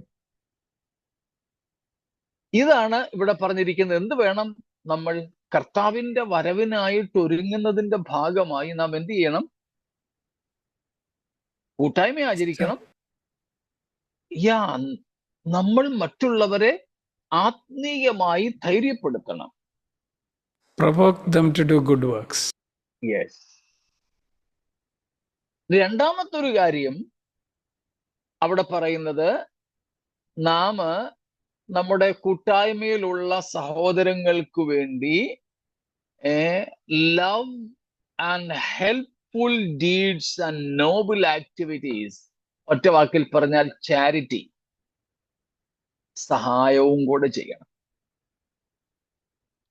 ഇതാണ് ഇവിടെ പറഞ്ഞിരിക്കുന്നത്. എന്ത് വേണം? നമ്മൾ കർത്താവിന്റെ വരവിനായിട്ട് ഒരുങ്ങുന്നതിന്റെ ഭാഗമായി നാം എന്ത് ചെയ്യണം? കൂട്ടായ്മ ആചരിക്കണം. നമ്മൾ മറ്റുള്ളവരെ ആത്മീയമായി ധൈര്യപ്പെടുത്തണം.
Provoke them to do good works.
Yes. രണ്ടാമത്തെ ഒരു കാര്യം അവിടെ പറയുന്നത്, നാം നമ്മുടെ കൂട്ടായ്മയിലുള്ള സഹോദരങ്ങൾക്ക് വേണ്ടി love and helpful deeds and noble activities. ഒറ്റ വാക്കിൽ പറഞ്ഞാൽ ചാരിറ്റി, സഹായവും കൂടെ ചെയ്യണം.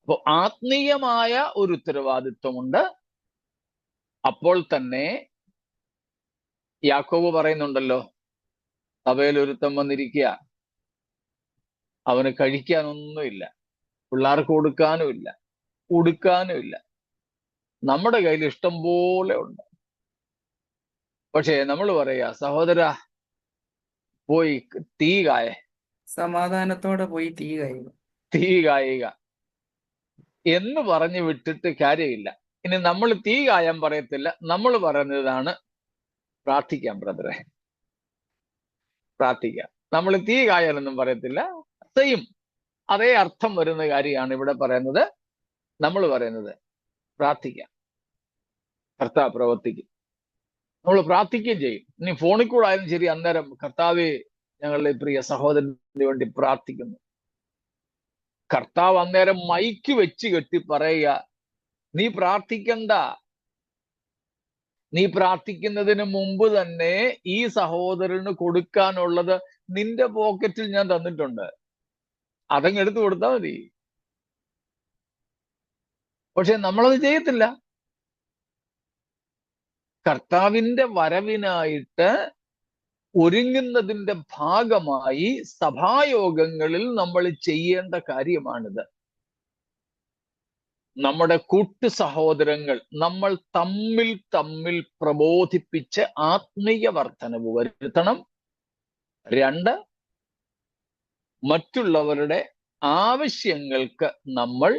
അപ്പോൾ ആത്മീയമായ ഒരു ഉത്തരവാദിത്വമുണ്ട്. അപ്പോൾ തന്നെ യാക്കോബ് പറയുന്നുണ്ടല്ലോ, സഭയിൽ ഒരുത്തം വന്നിരിക്കുക, അവന് കഴിക്കാനൊന്നുമില്ല, പിള്ളേർക്ക് കൊടുക്കാനുമില്ല, ഉടുക്കാനുമില്ല, നമ്മുടെ കയ്യിൽ ഇഷ്ടം പോലെ ഉണ്ട്. പക്ഷേ നമ്മൾ പറയാ, സഹോദര പോയി തീ കായ,
സമാധാനത്തോടെ പോയി
തീ കായുക എന്ന് പറഞ്ഞു വിട്ടിട്ട് കാര്യമില്ല. ഇനി നമ്മൾ തീ കായാൻ പറയത്തില്ല, നമ്മൾ പറയുന്നതാണ് പ്രാർത്ഥിക്കാം ബ്രദറെ, പ്രാർത്ഥിക്കാം. നമ്മൾ തീ കായാനൊന്നും പറയത്തില്ല. സെയിം അതേ അർത്ഥം വരുന്ന കാര്യമാണ് ഇവിടെ പറയുന്നത്. നമ്മൾ പറയുന്നത് പ്രാർത്ഥിക്കാം, കർത്താവ് പ്രവർത്തിക്കും, നമ്മൾ പ്രാർത്ഥിക്കുകയും ചെയ്യും. ഇനി ഫോണിൽ കൂടെ ആയാലും ശരി, അന്നേരം കർത്താവെ ഞങ്ങളുടെ പ്രിയ സഹോദരന് വേണ്ടി പ്രാർത്ഥിക്കുന്നു. കർത്താവ് അന്നേരം മൈക്ക് വെച്ച് കെട്ടി പറയുക, നീ പ്രാർത്ഥിക്കണ്ട, നീ പ്രാർത്ഥിക്കുന്നതിന് മുമ്പ് തന്നെ ഈ സഹോദരന് കൊടുക്കാനുള്ളത് നിന്റെ പോക്കറ്റിൽ ഞാൻ തന്നിട്ടുണ്ട്, അതങ്ങ് എടുത്തു കൊടുത്താൽ മതി. പക്ഷെ നമ്മളത് ചെയ്യത്തില്ല. കർത്താവിന്റെ വരവിനായിട്ട് ഒരുങ്ങുന്നതിന്റെ ഭാഗമായി സഭായോഗങ്ങളിൽ നമ്മൾ ചെയ്യേണ്ട കാര്യമാണിത്. നമ്മുടെ കൂട്ടു സഹോദരങ്ങൾ നമ്മൾ തമ്മിൽ പ്രബോധിപ്പിച്ച് ആത്മീയ വർധനവ് വരുത്തണം. 2, മറ്റുള്ളവരുടെ ആവശ്യങ്ങൾക്ക് നമ്മൾ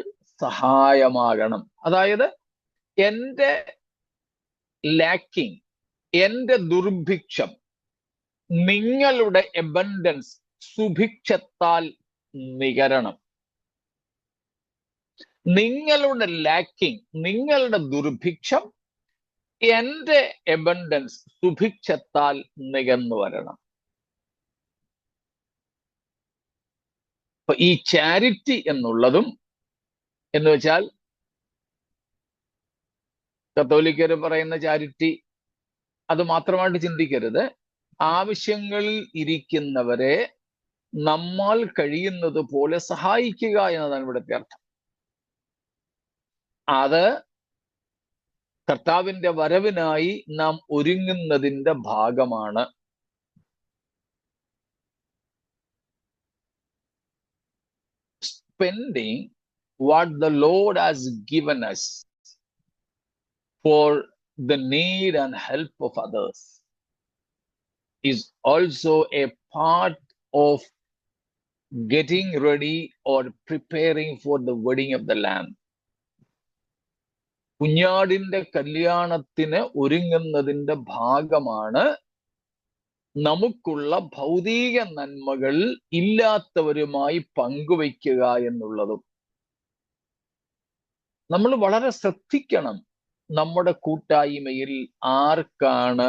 സഹായമാകണം. അതായത് എൻ്റെ ലാക്കിംഗ്, എൻ്റെ ദുർഭിക്ഷം നിങ്ങളുടെ എബൻഡൻസ് സുഭിക്ഷത്താൽ നികരണം. നിങ്ങളുടെ ലാക്കിംഗ്, നിങ്ങളുടെ ദുർഭിക്ഷം എൻ്റെ എബൻഡൻസ് സുഭിക്ഷത്താൽ നികന്നു വരണം. അപ്പൊ ഈ ചാരിറ്റി എന്നുള്ളതും എന്ന് വെച്ചാൽ കത്തോലിക്കര് പറയുന്ന ചാരിറ്റി അത് മാത്രമായിട്ട് ചിന്തിക്കരുത്. ആവശ്യങ്ങളിൽ ഇരിക്കുന്നവരെ നമ്മാൽ കഴിയുന്നത് പോലെ സഹായിക്കുക എന്നതാണ് ഇവിടുത്തെ അർത്ഥം. അത് കർത്താവിന്റെ വരവിനായി നാം ഒരുങ്ങുന്നതിന്റെ ഭാഗമാണ്. Spending what the Lord has given us for the need and help of others is also a part of getting ready or preparing for the wedding of the Lamb. കുഞ്ഞാടിന്റെ കല്യാണത്തിന് ഒരുങ്ങുന്നതിന്റെ ഭാഗമാണ് നമുക്കുള്ള ഭൗതിക നന്മകൾ ഇല്ലാത്തവരുമായി പങ്കുവയ്ക്കുക എന്നുള്ളതും. നമ്മൾ വളരെ ശ്രദ്ധിക്കണം, നമ്മുടെ കൂട്ടായ്മയിൽ ആർക്കാണ്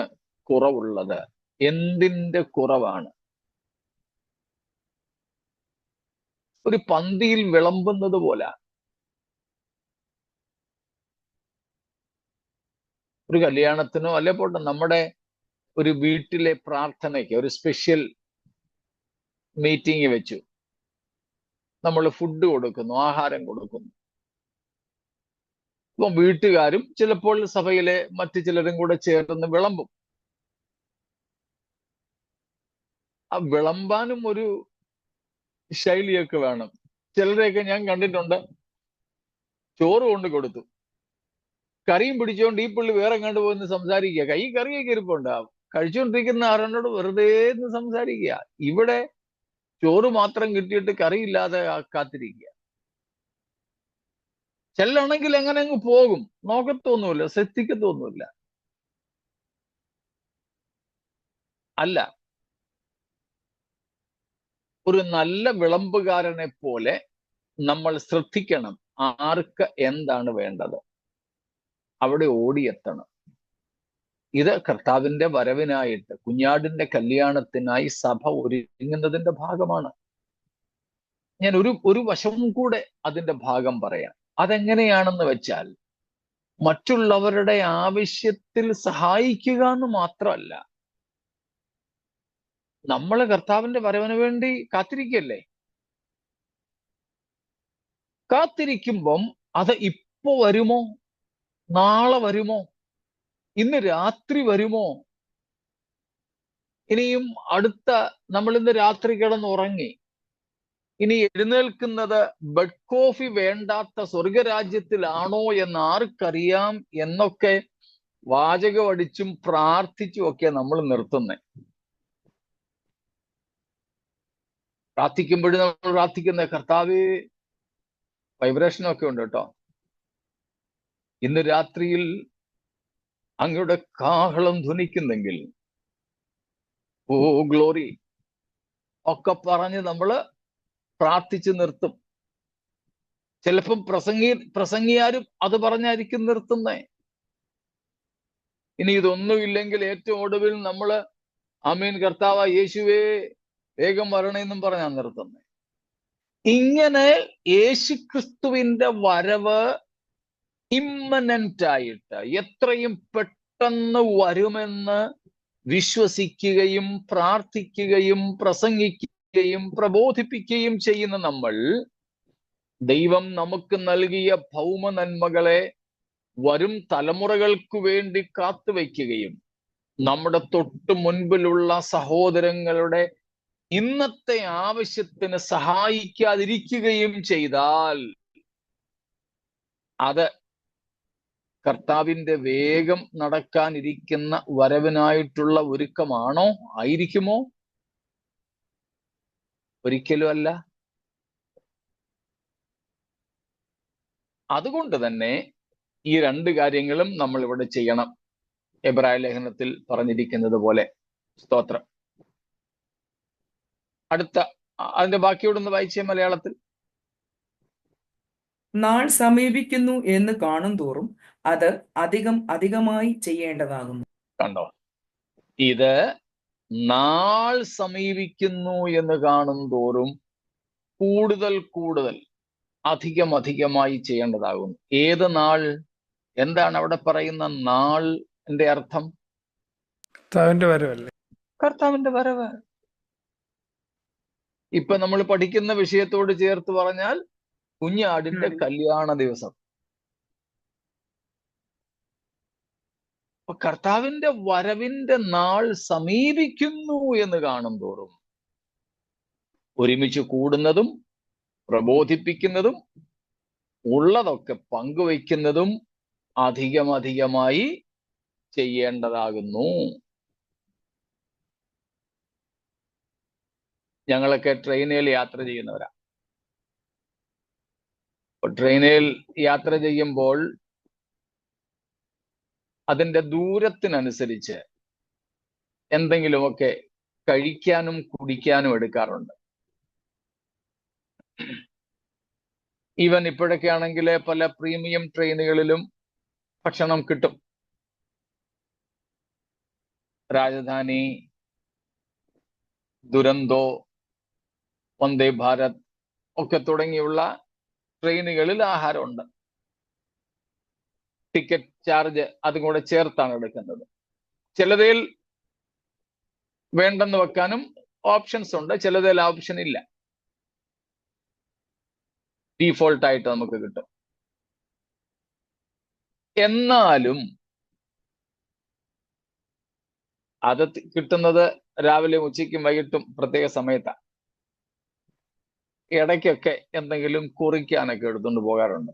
കുറവുള്ളത്, എന്തിന്റെ കുറവാണ്. ഒരു പന്തിയിൽ വിളമ്പുന്നത് പോലെ ഒരു കല്യാണത്തിനോ അല്ലെ പോട്ടെ, നമ്മുടെ ഒരു വീട്ടിലെ പ്രാർത്ഥനയ്ക്ക് ഒരു സ്പെഷ്യൽ മീറ്റിംഗ് വെച്ചു, നമ്മൾ ഫുഡ് കൊടുക്കുന്നു, ആഹാരം കൊടുക്കുന്നു. ഇപ്പം വീട്ടുകാരും ചിലപ്പോൾ സഭയിലെ മറ്റു ചിലരും കൂടെ ചേർന്ന് വിളമ്പും. ആ വിളമ്പാനും ഒരു ശൈലിയൊക്കെ വേണം. ചിലരെയൊക്കെ ഞാൻ കണ്ടിട്ടുണ്ട്, ചോറ് കൊണ്ട് കൊടുത്തു, കറിയും പിടിച്ചുകൊണ്ട് ഈ പുള്ളി വേറെ കണ്ടു പോയെന്ന് സംസാരിക്കുക. കൈ കറിയൊക്കെ ഇരിപ്പുണ്ടാവും, കഴിച്ചുകൊണ്ടിരിക്കുന്ന ആരോട് വെറുതെ എന്ന് സംസാരിക്കുക. ഇവിടെ ചോറ് മാത്രം കിട്ടിയിട്ട് കറിയില്ലാതെ കാത്തിരിക്കുക. ചെല്ലാണെങ്കിൽ എങ്ങനെ അങ്ങ് പോകും, നോക്കത്തൊന്നുമില്ല, ശ്രദ്ധിക്കത്തൊന്നുമില്ല. അല്ല, ഒരു നല്ല വിളമ്പുകാരനെ പോലെ നമ്മൾ ശ്രദ്ധിക്കണം ആർക്ക് എന്താണ് വേണ്ടത്, അവിടെ ഓടിയെത്തണം. ഇത് കർത്താവിന്റെ വരവിനായിട്ട്, കുഞ്ഞാടിന്റെ കല്യാണത്തിനായി സഭ ഒരുങ്ങുന്നതിന്റെ ഭാഗമാണ്. ഞാൻ ഒരു വശവും കൂടെ അതിന്റെ ഭാഗം പറയാം. അതെങ്ങനെയാണെന്ന് വെച്ചാൽ മറ്റുള്ളവരുടെ ആവശ്യത്തിൽ സഹായിക്കുക എന്ന് മാത്രമല്ല, നമ്മൾ കർത്താവിന്റെ വരവിന് വേണ്ടി കാത്തിരിക്കല്ലേ. കാത്തിരിക്കുമ്പം അത് ഇപ്പോ വരുമോ, നാളെ വരുമോ, ഇന്ന് രാത്രി വരുമോ, ഇനിയും നമ്മൾ ഇന്ന് രാത്രി കിടന്നുറങ്ങി, ഇനി എഴുന്നേൽക്കുന്നത് ബെഡ് കോഫി വേണ്ടാത്ത സ്വർഗരാജ്യത്തിലാണോ എന്ന് ആർക്കറിയാം എന്നൊക്കെ വാചകം അടിച്ചും പ്രാർത്ഥിച്ചും ഒക്കെ നമ്മൾ നിർത്തുന്നേ. പ്രാർത്ഥിക്കുമ്പോഴും നമ്മൾ പ്രാർത്ഥിക്കുന്ന കർത്താവേ, വൈബ്രേഷനൊക്കെ ഉണ്ട് കേട്ടോ, ഇന്ന് രാത്രിയിൽ അങ്ങയുടെ കാഹളം ധ്വനിക്കുന്നെങ്കിൽ ഓ ഗ്ലോറി ഒക്കെ പറഞ്ഞ് നമ്മൾ പ്രാർത്ഥിച്ച് നിർത്തും. ചിലപ്പം പ്രസംഗിയാരും അത് പറഞ്ഞായിരിക്കും നിർത്തുന്നേ. ഇനി ഇതൊന്നുമില്ലെങ്കിൽ ഏറ്റവും ഒടുവിൽ നമ്മൾ ആമീൻ കർത്താവ് യേശുവേ വേഗം വരണമെന്നും പറഞ്ഞാൽ നിർത്തുന്നേ. ഇങ്ങനെ യേശുക്രിസ്തുവിന്റെ വരവ് ഇമ്മനന്റ് ആയിട്ട് എത്രയും പെട്ടെന്ന് വരുമെന്ന് വിശ്വസിക്കുകയും പ്രാർത്ഥിക്കുകയും പ്രസംഗിക്കുകയും പ്രബോധിപ്പിക്കുകയും ചെയ്യുന്ന നമ്മൾ, ദൈവം നമുക്ക് നൽകിയ ഭൗമ നന്മകളെ വരും തലമുറകൾക്ക് വേണ്ടി കാത്തുവയ്ക്കുകയും നമ്മുടെ തൊട്ടു മുൻപിലുള്ള സഹോദരങ്ങളുടെ ഇന്നത്തെ ആവശ്യത്തിന് സഹായിക്കാതിരിക്കുകയും ചെയ്താൽ അത് കർത്താവിന്റെ വേഗം നടക്കാനിരിക്കുന്ന വരവിനായിട്ടുള്ള ഒരുക്കമാണോ, ആയിരിക്കുമോ? ഒരിക്കലും അല്ല. അതുകൊണ്ട് തന്നെ ഈ രണ്ട് കാര്യങ്ങളും നമ്മൾ ഇവിടെ ചെയ്യണം. എബ്രായ ലേഖനത്തിൽ പറഞ്ഞിരിക്കുന്നത് പോലെ. സ്തോത്രം. അതിന്റെ ബാക്കിയോടൊന്ന് വായിച്ചേ മലയാളത്തിൽ.
നാൾ സമീപിക്കുന്നു എന്ന് കാണും തോറും അത് അധികമായി ചെയ്യേണ്ടതാകുന്നു.
കണ്ടോ, ഇത് നാൾ സമീപിക്കുന്നു എന്ന് കാണും തോറും കൂടുതൽ അധികമായി ചെയ്യേണ്ടതാകുന്നു. ഏത് നാൾ? എന്താണ് അവിടെ പറയുന്ന നാളിന്റെ അർത്ഥം?
കർത്താവിന്റെ വരവല്ലേ?
കർത്താവിന്റെ വരവ്. ഇപ്പൊ നമ്മൾ പഠിക്കുന്ന വിഷയത്തോട് ചേർത്ത് പറഞ്ഞാൽ കുഞ്ഞാടിന്റെ കല്യാണ ദിവസം. കർത്താവിന്റെ വരവിന്റെ നാൾ സമീപിക്കുന്നു എന്ന് കാണും തോറും ഒരുമിച്ച് കൂടുന്നതും പ്രബോധിപ്പിക്കുന്നതും ഉള്ളതൊക്കെ പങ്കുവയ്ക്കുന്നതും അധികമായി ചെയ്യേണ്ടതാകുന്നു. ഞങ്ങളൊക്കെ ട്രെയിനിൽ യാത്ര ചെയ്യുന്നവരാ. ട്രെയിനിൽ യാത്ര ചെയ്യുമ്പോൾ അതിൻ്റെ ദൂരത്തിനനുസരിച്ച് എന്തെങ്കിലുമൊക്കെ കഴിക്കാനും കുടിക്കാനും എടുക്കാറുണ്ട്. ഈവൻ ഇപ്പോഴൊക്കെ ആണെങ്കിൽ പല പ്രീമിയം ട്രെയിനുകളിലും ഭക്ഷണം കിട്ടും. രാജധാനി, ദുരന്തോ, വന്ദേ ഭാരത് ഒക്കെ തുടങ്ങിയുള്ള ട്രെയിനുകളിൽ ആഹാരമുണ്ട്. ടിക്കറ്റ് ചാർജ് അതും കൂടെ ചേർത്താണ് എടുക്കുന്നത്. ചിലതിൽ വേണ്ടെന്ന് വെക്കാനും ഓപ്ഷൻസ് ഉണ്ട്, ചിലതിൽ ഓപ്ഷൻ ഇല്ല. ഡീഫോൾട്ടായിട്ട് നമുക്ക് കിട്ടും. എന്നാലും അത് കിട്ടുന്നത് രാവിലെ ഉച്ചയ്ക്കും വൈകിട്ടും പ്രത്യേക സമയത്താണ്. ഇടയ്ക്കൊക്കെ എന്തെങ്കിലും കുറിക്കാനൊക്കെ എടുത്തുകൊണ്ട് പോകാറുണ്ട്.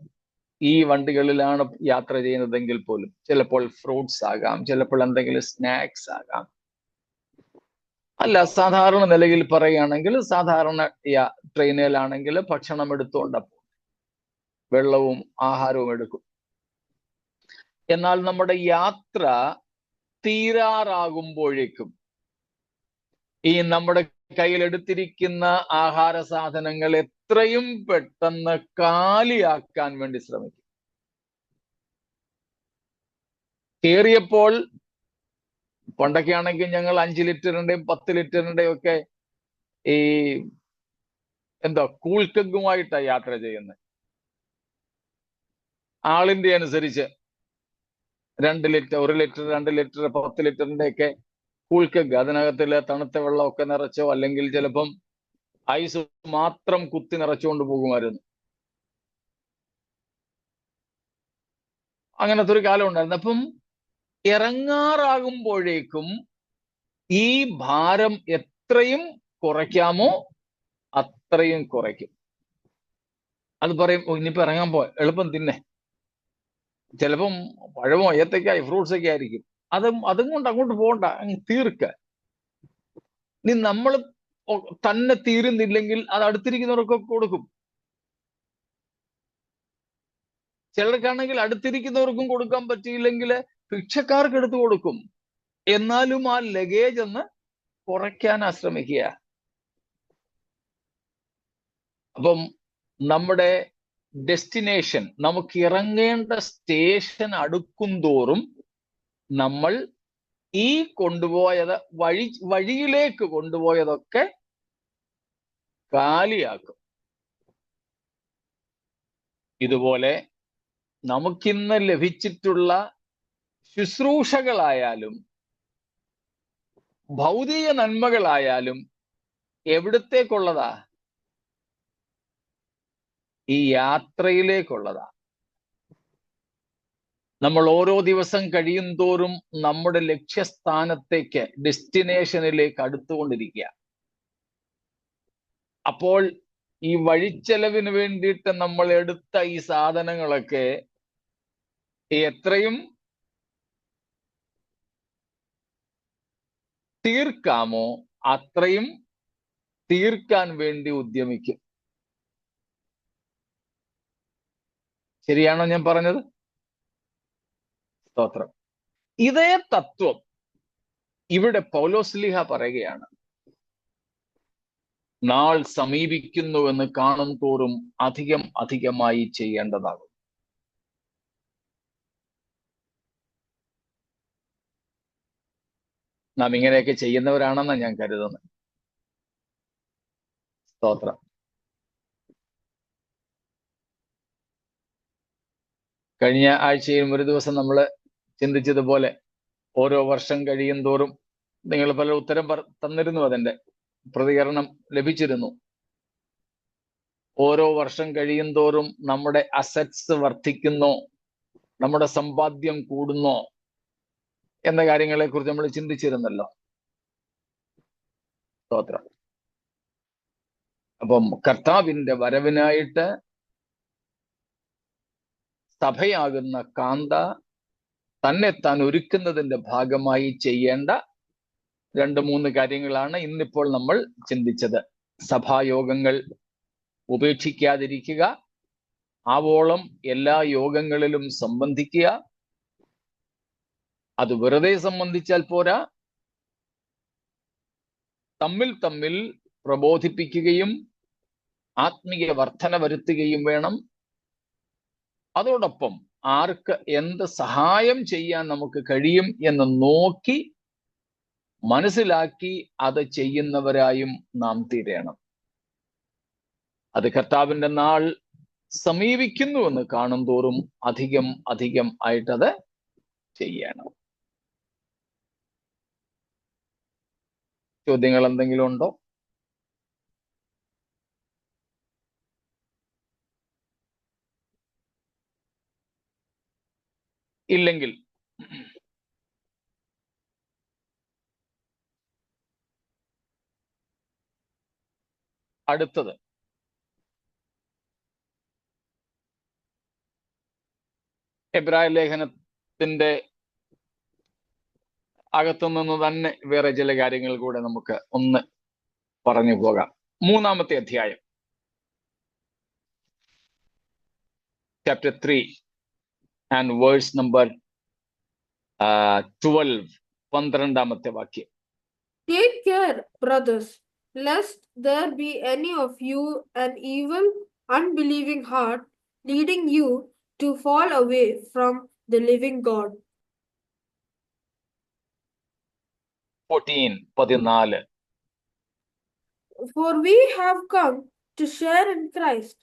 ഈ വണ്ടികളിലാണ് യാത്ര ചെയ്യുന്നതെങ്കിൽ പോലും ചിലപ്പോൾ ഫ്രൂട്ട്സ് ആകാം, ചിലപ്പോൾ എന്തെങ്കിലും സ്നാക്സ് ആകാം. അല്ല, സാധാരണ നിലയിൽ പറയുകയാണെങ്കിൽ സാധാരണ ട്രെയിനിലാണെങ്കിൽ ഭക്ഷണം എടുത്തുകൊണ്ട് വെള്ളവും ആഹാരവും എടുക്കും. എന്നാൽ നമ്മുടെ യാത്ര തീരാറാകുമ്പോഴേക്കും ഈ നമ്മുടെ കയ്യിൽ എടുത്തിരിക്കുന്ന ആഹാര സാധനങ്ങൾ എത്രയും പെട്ടെന്ന് കാലിയാക്കാൻ വേണ്ടി ശ്രമിക്കും. കയറിയപ്പോൾ പണ്ടൊക്കെ ആണെങ്കിൽ ഞങ്ങൾ 5 ലിറ്ററിന്റെയും 10 ലിറ്ററിന്റെയും ഒക്കെ ഈ കൂൾക്കഗുമായിട്ടാണ് യാത്ര ചെയ്യുന്നത്. ആളിന്റെ അനുസരിച്ച് 2 ലിറ്റർ 1 ലിറ്റർ 2 ലിറ്റർ 10 ലിറ്ററിന്റെ ഒക്കെ കൂൾക്കഗ്, അതിനകത്തില് തണുത്ത വെള്ളമൊക്കെ നിറച്ചോ അല്ലെങ്കിൽ ചിലപ്പം ഐസ് മാത്രം കുത്തി നിറച്ചുകൊണ്ട് പോകുമായിരുന്നു. അങ്ങനത്തെ ഒരു കാലം ഉണ്ടായിരുന്നു. അപ്പം ഇറങ്ങാറാകുമ്പോഴേക്കും ഈ ഭാരം എത്രയും കുറയ്ക്കാമോ അത്രയും കുറയ്ക്കും. അത് പറയും, ഇനിയിപ്പോ ഇറങ്ങാൻ എളുപ്പം തിന്നെ, ചിലപ്പം പഴമോ ഏത്തക്കായി ഫ്രൂട്ട്സ് ഒക്കെ ആയിരിക്കും, അതും കൊണ്ട് അങ്ങോട്ട് പോകണ്ട, അങ്ങ് തീർക്ക. ഇനി നമ്മൾ തന്നെ തീരുന്നില്ലെങ്കിൽ അത് അടുത്തിരിക്കുന്നവർക്കൊക്കെ കൊടുക്കും. ചിലർക്കാണെങ്കിൽ അടുത്തിരിക്കുന്നവർക്കും കൊടുക്കാൻ പറ്റിയില്ലെങ്കിൽ ഭിക്ഷക്കാർക്ക് എടുത്തു കൊടുക്കും. എന്നാലും ആ ലഗേജ് ഒന്ന് കുറയ്ക്കാൻ ശ്രമിക്കുക. അപ്പം നമ്മുടെ ഡെസ്റ്റിനേഷൻ, നമുക്ക് ഇറങ്ങേണ്ട സ്റ്റേഷൻ അടുക്കും തോറും നമ്മൾ ഈ കൊണ്ടുപോയത് വഴിയിലേക്ക് കൊണ്ടുപോയതൊക്കെ കാലിയാക്കും. ഇതുപോലെ നമുക്കിന്ന് ലഭിച്ചിട്ടുള്ള ശുശ്രൂഷകളായാലും ഭൗതിക നന്മകളായാലും എവിടത്തേക്കുള്ളതാ? ഈ യാത്രയിലേക്കുള്ളതാ. നമ്മൾ ഓരോ ദിവസം കഴിയും തോറും നമ്മുടെ ലക്ഷ്യസ്ഥാനത്തേക്ക്, ഡെസ്റ്റിനേഷനിലേക്ക് അടുത്തുകൊണ്ടിരിക്കുക. അപ്പോൾ ഈ വഴിച്ചെലവിന് വേണ്ടിയിട്ട് നമ്മൾ എടുത്ത ഈ സാധനങ്ങളൊക്കെ എത്രയും തീർക്കാമോ അത്രയും തീർക്കാൻ വേണ്ടി ഉദ്യമിക്കും. ശരിയാണോ ഞാൻ പറഞ്ഞത്? സ്തോത്രം. ഇതേ തത്വം ഇവിടെ പൗലോസ്ലീഹ പറയുകയാണ്. നാൾ സമീപിക്കുന്നുവെന്ന് കാണും തോറും അധികം അധികമായി ചെയ്യേണ്ടതാകും. നാം ഇങ്ങനെയൊക്കെ ചെയ്യുന്നവരാണെന്നാണ് ഞാൻ കരുതുന്നത്. സ്തോത്രം. കഴിഞ്ഞ ആഴ്ചയും ഒരു ദിവസം നമ്മൾ ചിന്തിച്ചതുപോലെ ഓരോ വർഷം കഴിയും തോറും നിങ്ങൾ പല ഉത്തരം തന്നിരുന്നു, അതിൻ്റെ പ്രതികരണം ലഭിച്ചിരുന്നു. ഓരോ വർഷം കഴിയും തോറും നമ്മുടെ അസറ്റ്സ് വർദ്ധിക്കുന്നോ, നമ്മുടെ സമ്പാദ്യം കൂടുന്നോ എന്ന കാര്യങ്ങളെ കുറിച്ച് നമ്മൾ ചിന്തിച്ചിരുന്നല്ലോ. സ്തോത്രം. അപ്പം കർത്താവിന്റെ വരവിനായിട്ട് സഭയാകുന്ന കാന്ത തന്നെത്താൻ ഒരുക്കുന്നതിന്റെ ഭാഗമായി ചെയ്യേണ്ട 2-3 കാര്യങ്ങളാണ് ഇന്നിപ്പോൾ നമ്മൾ ചിന്തിച്ചത്. സഭായോഗങ്ങൾ ഉപേക്ഷിക്കാതിരിക്കുക, ആവോളം എല്ലാ യോഗങ്ങളിലും സംബന്ധിക്കുക. അത് വെറുതെ സംബന്ധിച്ചാൽ പോരാ, തമ്മിൽ പ്രബോധിപ്പിക്കുകയും ആത്മീയ വർധന വരുത്തുകയും വേണം. അതോടൊപ്പം ആർക്ക് എന്ത് സഹായം ചെയ്യാൻ നമുക്ക് കഴിയും എന്ന് നോക്കി മനസ്സിലാക്കി അത് ചെയ്യുന്നവരായും നാം തീരണം. അത് കർത്താവിന്റെ നാൾ സമീപിക്കുന്നുവെന്ന് കാണും തോറും അധികം അധികം ആയിട്ടത് ചെയ്യണം. ചോദ്യങ്ങൾ എന്തെങ്കിലും ഉണ്ടോ? ഇല്ലെങ്കിൽ അടുത്തത് എബ്രായ ലേഖനത്തിന്റെ അകത്തുനിന്ന് തന്നെ വേറെ ചില കാര്യങ്ങൾ കൂടെ നമുക്ക് ഒന്ന് പറഞ്ഞു പോകാം. 3-ാമത്തെ അധ്യായം, chapter 3 and verse number 12, 12-ാമത്തെ വാക്യം.
Take care, brothers, lest there be any of you an evil, unbelieving heart, leading you to fall away from the living God.
14.
For we have come to share in Christ,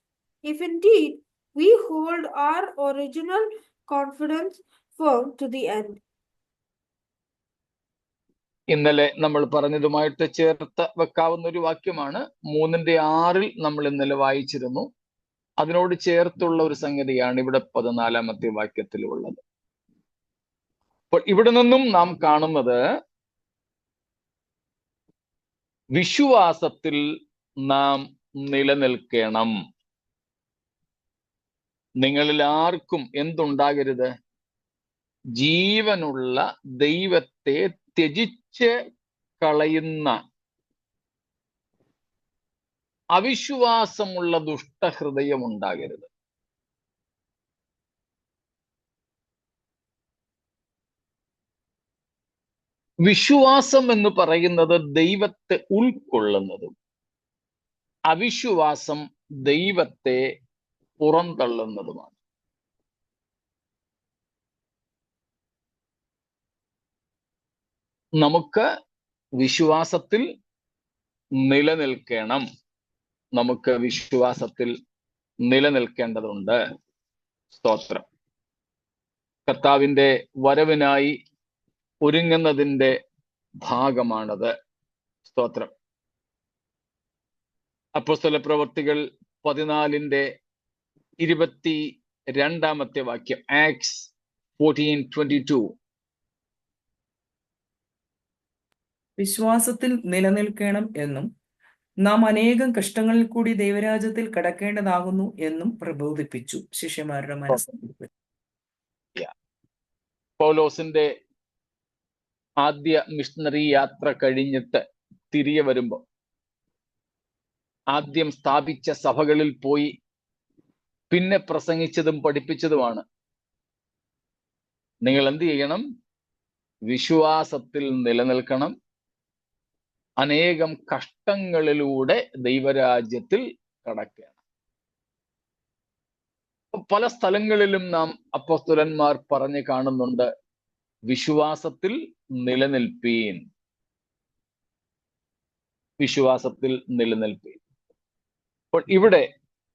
if indeed we hold our original confidence firm to the end.
ഇന്നലെ നമ്മൾ പറഞ്ഞതുമായിട്ട് ചേർത്ത് വെക്കാവുന്ന ഒരു വാക്യമാണ് 3:6 നമ്മൾ ഇന്നലെ വായിച്ചിരുന്നു. അതിനോട് ചേർത്തുള്ള ഒരു സംഗതിയാണ് ഇവിടെ 14-ാമത്തെ വാക്യത്തിലുള്ളത്. അപ്പോൾ ഇവിടെ നിന്നും നാം കാണുന്നത് വിശ്വാസത്തിൽ നാം നിലനിൽക്കണം. നിങ്ങളിൽ ആർക്കും എന്തുണ്ടാകരുത്? ജീവനുള്ള ദൈവത്തെ ത്യജിച്ച് കളയുന്ന അവിശ്വാസമുള്ള ദുഷ്ടഹൃദയം ഉണ്ടാകരുത്. വിശ്വാസം എന്ന് പറയുന്നത് ദൈവത്തെ ഉൾക്കൊള്ളുന്നതും അവിശ്വാസം ദൈവത്തെ പുറന്തള്ളുന്നതുമാണ്. നമുക്ക് വിശ്വാസത്തിൽ നിലനിൽക്കണം. നമുക്ക് വിശ്വാസത്തിൽ നിലനിൽക്കേണ്ടതുണ്ട്. സ്തോത്രം. കർത്താവിന്റെ വരവിനായി ഒരുങ്ങുന്നതിന്റെ ഭാഗമാണത്. സ്തോത്രം. അപ്പോസ്തലപ്രവൃത്തികൾ 14:22 വാക്യം, ആക്ട്സ് 14:22.
വിശ്വാസത്തിൽ നിലനിൽക്കണം എന്നും നാം അനേകം കഷ്ടങ്ങളിൽ കൂടി ദൈവരാജ്യത്തിൽ കടക്കേണ്ടതാകുന്നു എന്നും പ്രബോധിപ്പിച്ചു ശിഷ്യന്മാരുടെ മനസ്സിൽ.
പൗലോസിന്റെ ആദ്യ മിഷണറി യാത്ര കഴിഞ്ഞിട്ട് തിരികെ വരുമ്പോൾ ആദ്യം സ്ഥാപിച്ച സഭകളിൽ പോയി പിന്നെ പ്രസംഗിച്ചതും പഠിപ്പിച്ചതുമാണ്, നിങ്ങൾ എന്ത് ചെയ്യണം? വിശ്വാസത്തിൽ നിലനിൽക്കണം, അനേകം കഷ്ടങ്ങളിലൂടെ ദൈവരാജ്യത്തിൽ കടക്കണം. പല സ്ഥലങ്ങളിലും നാം അപ്പോസ്തലന്മാർ പറഞ്ഞു കാണുന്നുണ്ട്, വിശ്വാസത്തിൽ നിലനിൽപ്പീൻ, വിശ്വാസത്തിൽ നിലനിൽപ്പീൻ. അപ്പോൾ ഇവിടെ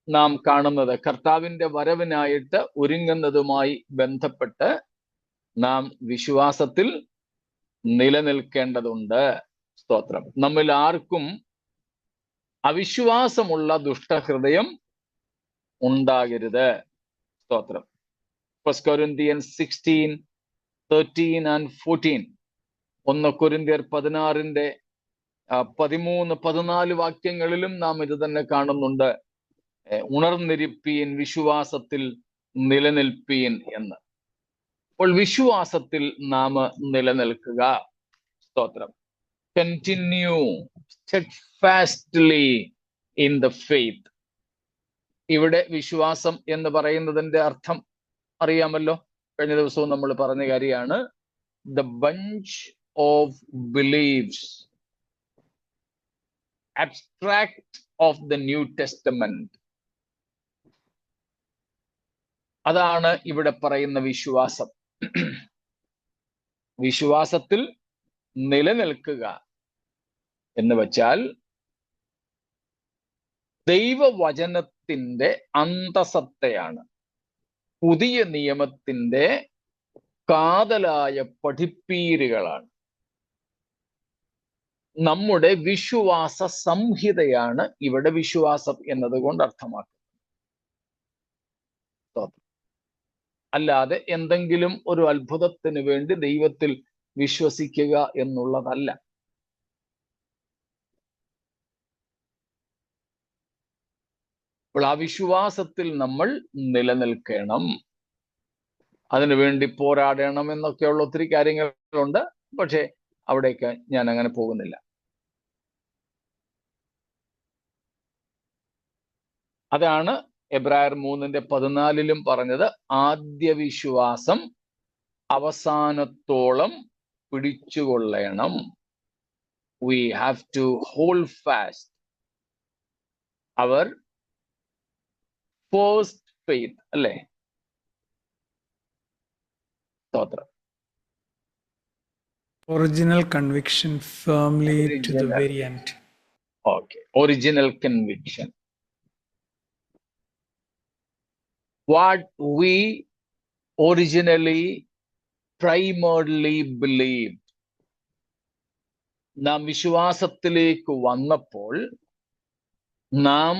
നാം കാണുന്നത് കർത്താവിന്റെ വരവിനായിട്ട് ഒരുങ്ങുന്നതുമായി ബന്ധപ്പെട്ട് നാം വിശ്വാസത്തിൽ നിലനിൽക്കേണ്ടതുണ്ട്. സ്തോത്രം. നമ്മിൽ ആർക്കും അവിശ്വാസമുള്ള ദുഷ്ടഹൃദയം ഉണ്ടാകരുത്. സ്തോത്രം. 1 Corinthians 16:13-14, 1 Corinthians 16:13-14 വാക്യങ്ങളിലും നാം ഇത് തന്നെ കാണുന്നുണ്ട്. ഉണർന്നിരിപ്പീൻ, വിശ്വാസത്തിൽ നിലനിൽപ്പീൻ എന്ന്. അപ്പോൾ വിശ്വാസത്തിൽ നാം നിലനിൽക്കുക. സ്തോത്രം. Continue steadfastly in the faith. ഇവിടെ വിശ്വാസം എന്ന് പറയുന്നതിന്റെ അർത്ഥം അറിയാമല്ലോ, കഴിഞ്ഞ ദിവസവും നമ്മൾ പറഞ്ഞ കാര്യമാണ്. The bunch of beliefs, abstract of the New Testament. അതാണ് ഇവിടെ പറയുന്ന വിശ്വാസം. വിശ്വാസത്തിൽ നിലനിൽക്കുക എന്ന് വച്ചാൽ ദൈവവചനത്തിന്റെ അന്തസത്തയാണ്, പുതിയ നിയമത്തിന്റെ കാതലായ പഠിപ്പീരുകളാണ്, നമ്മുടെ വിശ്വാസ സംഹിതയാണ് ഇവിടെ വിശ്വാസം എന്നതുകൊണ്ട് അർത്ഥമാക്കുന്നത്. അല്ലാതെ എന്തെങ്കിലും ഒരു അത്ഭുതത്തിന് വേണ്ടി ദൈവത്തിൽ വിശ്വസിക്കുക എന്നുള്ളതല്ല. അപ്പോൾ ആ വിശ്വാസത്തിൽ നമ്മൾ നിലനിൽക്കണം, അതിനുവേണ്ടി പോരാടണം എന്നൊക്കെയുള്ള ഒത്തിരി കാര്യങ്ങളുണ്ട്. പക്ഷെ അവിടേക്ക് ഞാൻ അങ്ങനെ പോകുന്നില്ല. അതാണ് എബ്രായർ 3:14 പറഞ്ഞത്, ആദ്യ വിശ്വാസം അവസാനത്തോളം പിടിച്ചുകൊള്ളണം. We have to hold fast our first faith. അല്ലേ? സ്തോത്രം.
Original conviction firmly to the very end.
Okay. Original conviction. what we originally primarily believed. നാം വിശ്വാസത്തിലേക്ക് വന്നപ്പോൾ നാം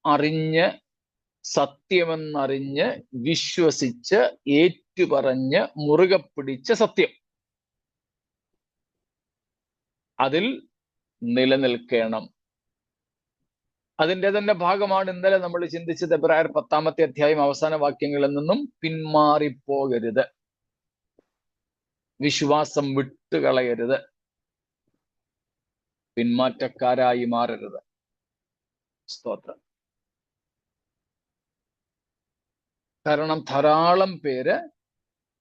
അറിഞ്ഞ് സത്യമെന്നറിഞ്ഞ് വിശ്വസിച്ച് ഏറ്റുപറഞ്ഞ് മുറുകെ പിടിച്ച സത്യം അതിൽ നിലനിൽക്കണം. അതിൻ്റെ തന്നെ ഭാഗമാണ് ഇന്നലെ നമ്മൾ ചിന്തിച്ചത്. എബ്രായർ 10-ാമത്തെ അധ്യായം അവസാന വാക്യങ്ങളിൽ നിന്നും പിന്മാറിപ്പോകരുത്, വിശ്വാസം വിട്ടുകളയരുത്, പിന്മാറ്റക്കാരായി മാറരുത്. സ്തോത്രം. കാരണം ധാരാളം പേര്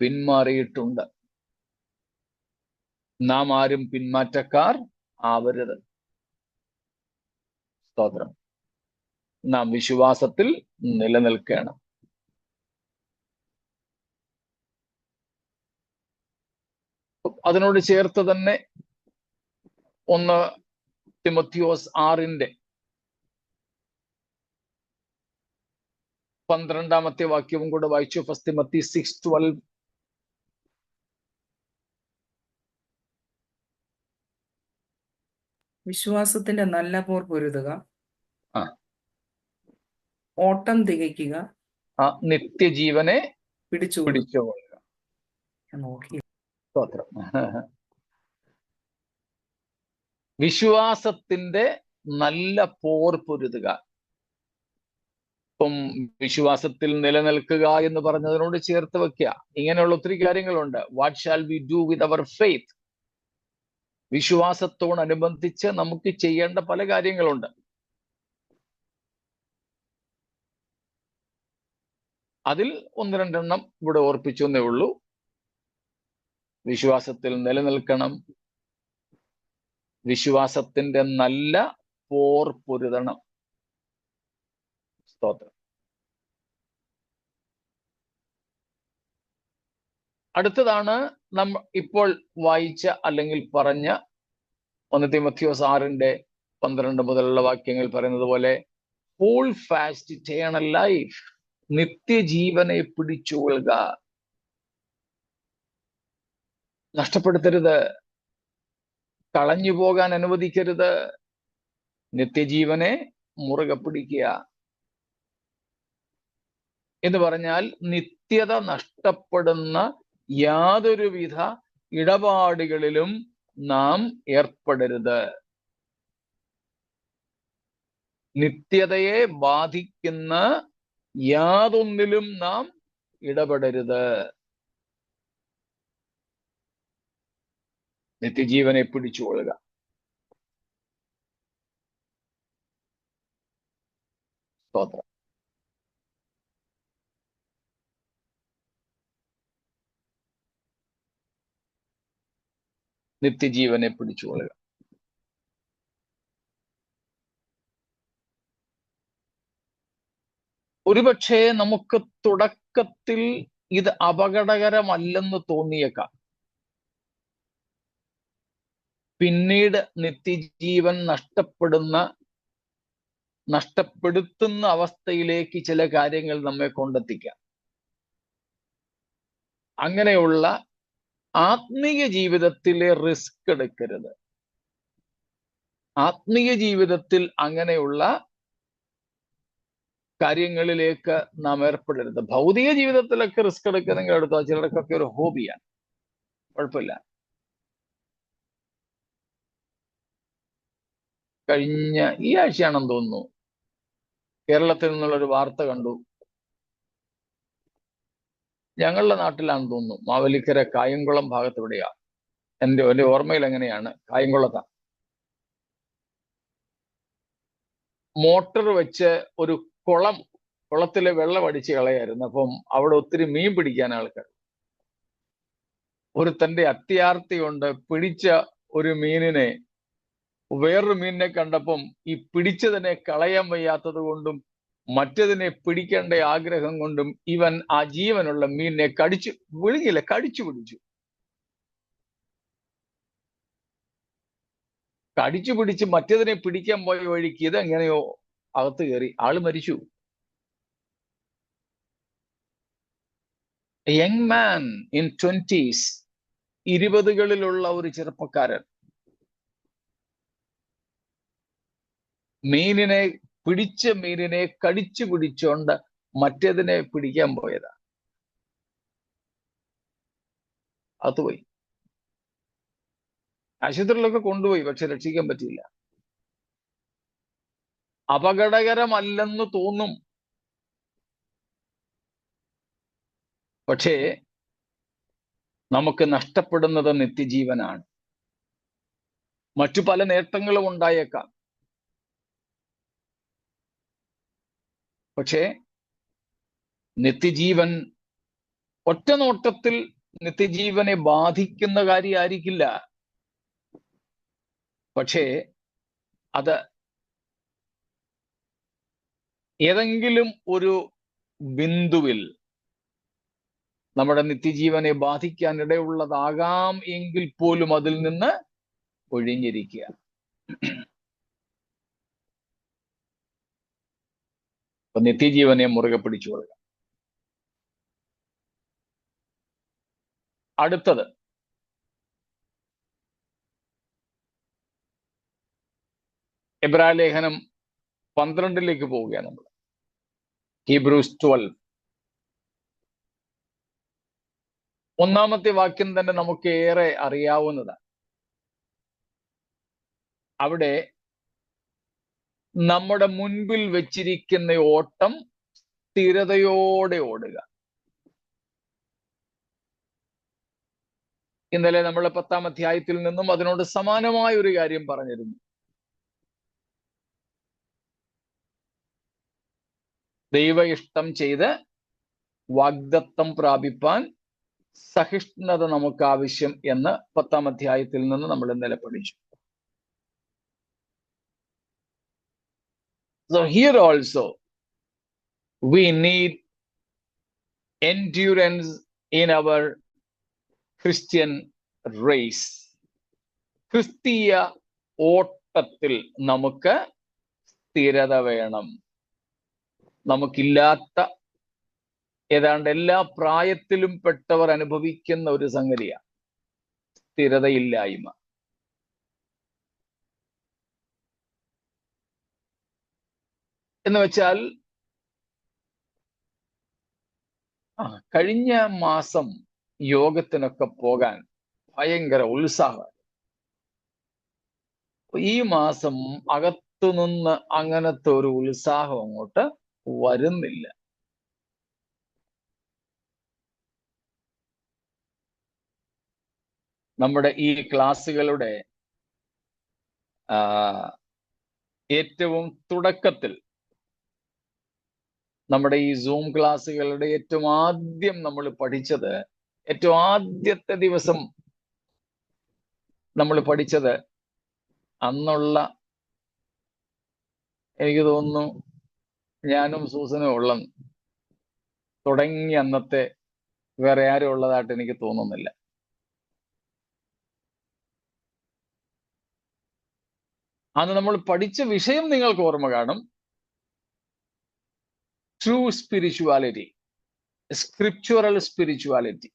പിന്മാറിയിട്ടുണ്ട്. നാം ആരും പിന്മാറ്റക്കാർ ആവരുത്. സ്തോത്രം. നാം വിശ്വാസത്തിൽ നിലനിൽക്കണം. അതിനോട് ചേർത്ത് തന്നെ 1 തിമോത്തിയോസ് 6:12 വാക്യവും കൂടെ വായിച്ചു. 1 Timothy 6:12.
വിശ്വാസത്തിന്റെ നല്ല പോർ പൊരുതുക,
ആ.
ഓട്ടം തികയ്ക്കുക,
നിത്യജീവനെ
പിടിച്ചുകൊള്ളുക.
പിടിച്ചുകൊള്ളുക.
നോക്കി
സ്തോത്രം. വിശ്വാസത്തിന്റെ നല്ല പോർ പൊരുതുക. ഇപ്പം വിശ്വാസത്തിൽ നിലനിൽക്കുക എന്ന് പറഞ്ഞതിനോട് ചേർത്ത് വെക്കുക. ഇങ്ങനെയുള്ള ഒത്തിരി കാര്യങ്ങളുണ്ട്. What shall we do with our faith? വിശ്വാസത്തോടനുബന്ധിച്ച് നമുക്ക് ചെയ്യേണ്ട പല കാര്യങ്ങളുണ്ട്. അതിൽ 1-2 ഇവിടെ ഓർപ്പിച്ചെന്നേ ഉള്ളൂ. വിശ്വാസത്തിൽ നിലനിൽക്കണം, വിശ്വാസത്തിന്റെ നല്ല പോർ പൊരുതണം. സ്തോത്രം. അടുത്തതാണ് നമ്മൾ ഇപ്പോൾ വായിച്ച അല്ലെങ്കിൽ പറഞ്ഞ 1 തിമോത്തിയോസ് 6:12 മുതലുള്ള വാക്യങ്ങൾ പറയുന്നത് പോലെ ഹോൾഡ് ഫാസ്റ്റ് ഇറ്റേണൽ ലൈഫ്, നിത്യജീവനെ പിടിച്ചുകൊള്ളുക, നഷ്ടപ്പെടുത്തരുത്, കളഞ്ഞു പോകാൻ അനുവദിക്കരുത്. നിത്യജീവനെ മുറുകെ പിടിക്കുക എന്ന് പറഞ്ഞാൽ നിത്യത നഷ്ടപ്പെടുന്ന യാതൊരുവിധ ഇടപാടുകളിലും നാം ഏർപ്പെടരുത്. നിത്യതയെ ബാധിക്കുന്ന യാതൊന്നിലും നാം ഇടപെടരുത്. നിത്യജീവനെ പിടിച്ചുകൊള്ളുക. സ്തോത്രം. നിത്യജീവനെ പിടിച്ചുകൊള്ളുക. ഒരുപക്ഷെ നമുക്ക് തുടക്കത്തിൽ ഇത് അപകടകരമല്ലെന്ന് തോന്നിയേക്കാം. പിന്നീട് നിത്യജീവൻ നഷ്ടപ്പെടുത്തുന്ന അവസ്ഥയിലേക്ക് ചില കാര്യങ്ങൾ നമ്മെ കൊണ്ടെത്തിക്കാം. അങ്ങനെയുള്ള ആത്മീയ ജീവിതത്തിലെ റിസ്ക് എടുക്കരുത്. ആത്മീയ ജീവിതത്തിൽ അങ്ങനെയുള്ള കാര്യങ്ങളിലേക്ക് നാം ഏർപ്പെടരുത്. ഭൗതിക ജീവിതത്തിലൊക്കെ റിസ്ക് എടുക്കുന്നെങ്കിൽ എടുത്തോ, ചിലർക്കൊക്കെ ഒരു ഹോബിയാണ്, കുഴപ്പമില്ല. കഴിഞ്ഞ ഈ ആഴ്ചയാണെന്ന് തോന്നുന്നു കേരളത്തിൽ നിന്നുള്ളൊരു വാർത്ത കണ്ടു. ഞങ്ങളുടെ നാട്ടിലാണെന്ന് തോന്നുന്നു, മാവേലിക്കര കായംകുളം ഭാഗത്തെവിടെയാ, എൻ്റെ ഓർമ്മയിൽ എങ്ങനെയാണ്, കായംകുളത്താ. മോട്ടർ വെച്ച് ഒരു കുളത്തിലെ വെള്ളം അടിച്ച് കളയായിരുന്നു. അപ്പം അവിടെ ഒത്തിരി മീൻ പിടിക്കാൻ ആൾക്കാർ. തന്റെ അത്യാർത്തി കൊണ്ട് പിടിച്ച ഒരു മീനിനെ, വേറൊരു മീനിനെ കണ്ടപ്പം ഈ പിടിച്ചതിനെ കളയാൻ വയ്യാത്തത് കൊണ്ടും മറ്റതിനെ പിടിക്കേണ്ട ആഗ്രഹം കൊണ്ടും ഇവൻ ആ ജീവനുള്ള മീനിനെ കടിച്ചു പിടിച്ചു. കടിച്ചു പിടിച്ച് മറ്റതിനെ പിടിക്കാൻ പോയ വഴിക്ക് ഇതെങ്ങനെയോ അകത്ത് കയറി, ആള് മരിച്ചു. A young man in 20s, 20കളിലുള്ള ഒരു ചെറുപ്പക്കാരൻ പിടിച്ച മീനിനെ കടിച്ചു പിടിച്ചോണ്ട് മറ്റേതിനെ പിടിക്കാൻ പോയതാ. അത് പോയി. ആശുപത്രിയിലൊക്കെ കൊണ്ടുപോയി, പക്ഷെ രക്ഷിക്കാൻ പറ്റിയില്ല. അപകടകരമല്ലെന്ന് തോന്നും, പക്ഷേ നമുക്ക് നഷ്ടപ്പെടുന്നത് നിത്യജീവനാണ്. മറ്റു പല നേട്ടങ്ങളും ഉണ്ടായേക്കാം, പക്ഷേ നിത്യജീവൻ ഒറ്റ നോട്ടത്തിൽ നിത്യജീവനെ ബാധിക്കുന്ന കാര്യമായിരിക്കില്ല. പക്ഷേ അത് ഏതെങ്കിലും ഒരു ബിന്ദുവിൽ നമ്മുടെ നിത്യജീവനെ ബാധിക്കാൻ ഇടയുള്ളതാകാം എങ്കിൽ പോലും അതിൽ നിന്ന് ഒഴിഞ്ഞിരിക്കുക. അപ്പൊ നിത്യജീവനെ മുറുകെ പിടിച്ചു കൊള്ളുക. അടുത്തത് എബ്രായ ലേഖനം 12 പോവുകയാണ് നമ്മൾ. ഹീബ്രൂസ് 12 ഒന്നാമത്തെ വാക്യം തന്നെ നമുക്ക് ഏറെ അറിയാവുന്നതാണ്. അവിടെ നമ്മുടെ മുൻപിൽ വെച്ചിരിക്കുന്ന ഓട്ടം സ്ഥിരതയോടെ ഓടുക. ഇന്നലെ നമ്മൾ 10-ാം അധ്യായത്തിൽ നിന്നും അതിനോട് സമാനമായ ഒരു കാര്യം പറഞ്ഞിരുന്നു. ദൈവ ഇഷ്ടം ചെയ്ത് വാഗ്ദത്തം പ്രാപിപ്പാൻ സഹിഷ്ണുത നമുക്ക് ആവശ്യം എന്ന് 10-ാം അധ്യായത്തിൽ നിന്ന് നമ്മൾ ഇന്നലെ പഠിച്ചു. So here also we need endurance in our Christian race. ക്രിസ്തീയ ഓട്ടത്തിൽ നമുക്ക് സ്ഥിരത വേണം. നമുക്കില്ലാത്ത ഏതാണ്ട് എല്ലാ പ്രായത്തിലും പെട്ടവർ അനുഭവിക്കുന്ന ഒരു സംഗതിയാണ് സ്ഥിരതയില്ലായ്മ. എന്ന് വെച്ചാൽ കഴിഞ്ഞ മാസം യോഗത്തിനൊക്കെ പോകാൻ ഭയങ്കര ഉത്സാഹം. ഈ മാസം അകത്തുനിന്ന് അങ്ങനത്തെ ഒരു ഉത്സാഹം അങ്ങോട്ട് വരുന്നില്ല. നമ്മുടെ ഈ ക്ലാസ്സുകളുടെ ഏറ്റവും തുടക്കത്തിൽ, നമ്മുടെ ഈ സൂം ക്ലാസ്സുകളുടെ ഏറ്റവും ആദ്യം നമ്മൾ പഠിച്ചത്, ഏറ്റവും ആദ്യത്തെ ദിവസം നമ്മൾ പഠിച്ചത്, അന്നുള്ള എനിക്ക് തോന്നുന്നു ഞാനും സൂസനും ഉള്ള തുടങ്ങി അന്നത്തെ വേറെ ആരും ഉള്ളതായിട്ട് എനിക്ക് തോന്നുന്നില്ല. അന്ന് നമ്മൾ പഠിച്ച വിഷയം നിങ്ങൾക്ക് ഓർമ്മ കാണും. ട്രൂ സ്പിരിച്വാലിറ്റി, സ്ക്രിപ്ചറൽ സ്പിരിച്വാലിറ്റി,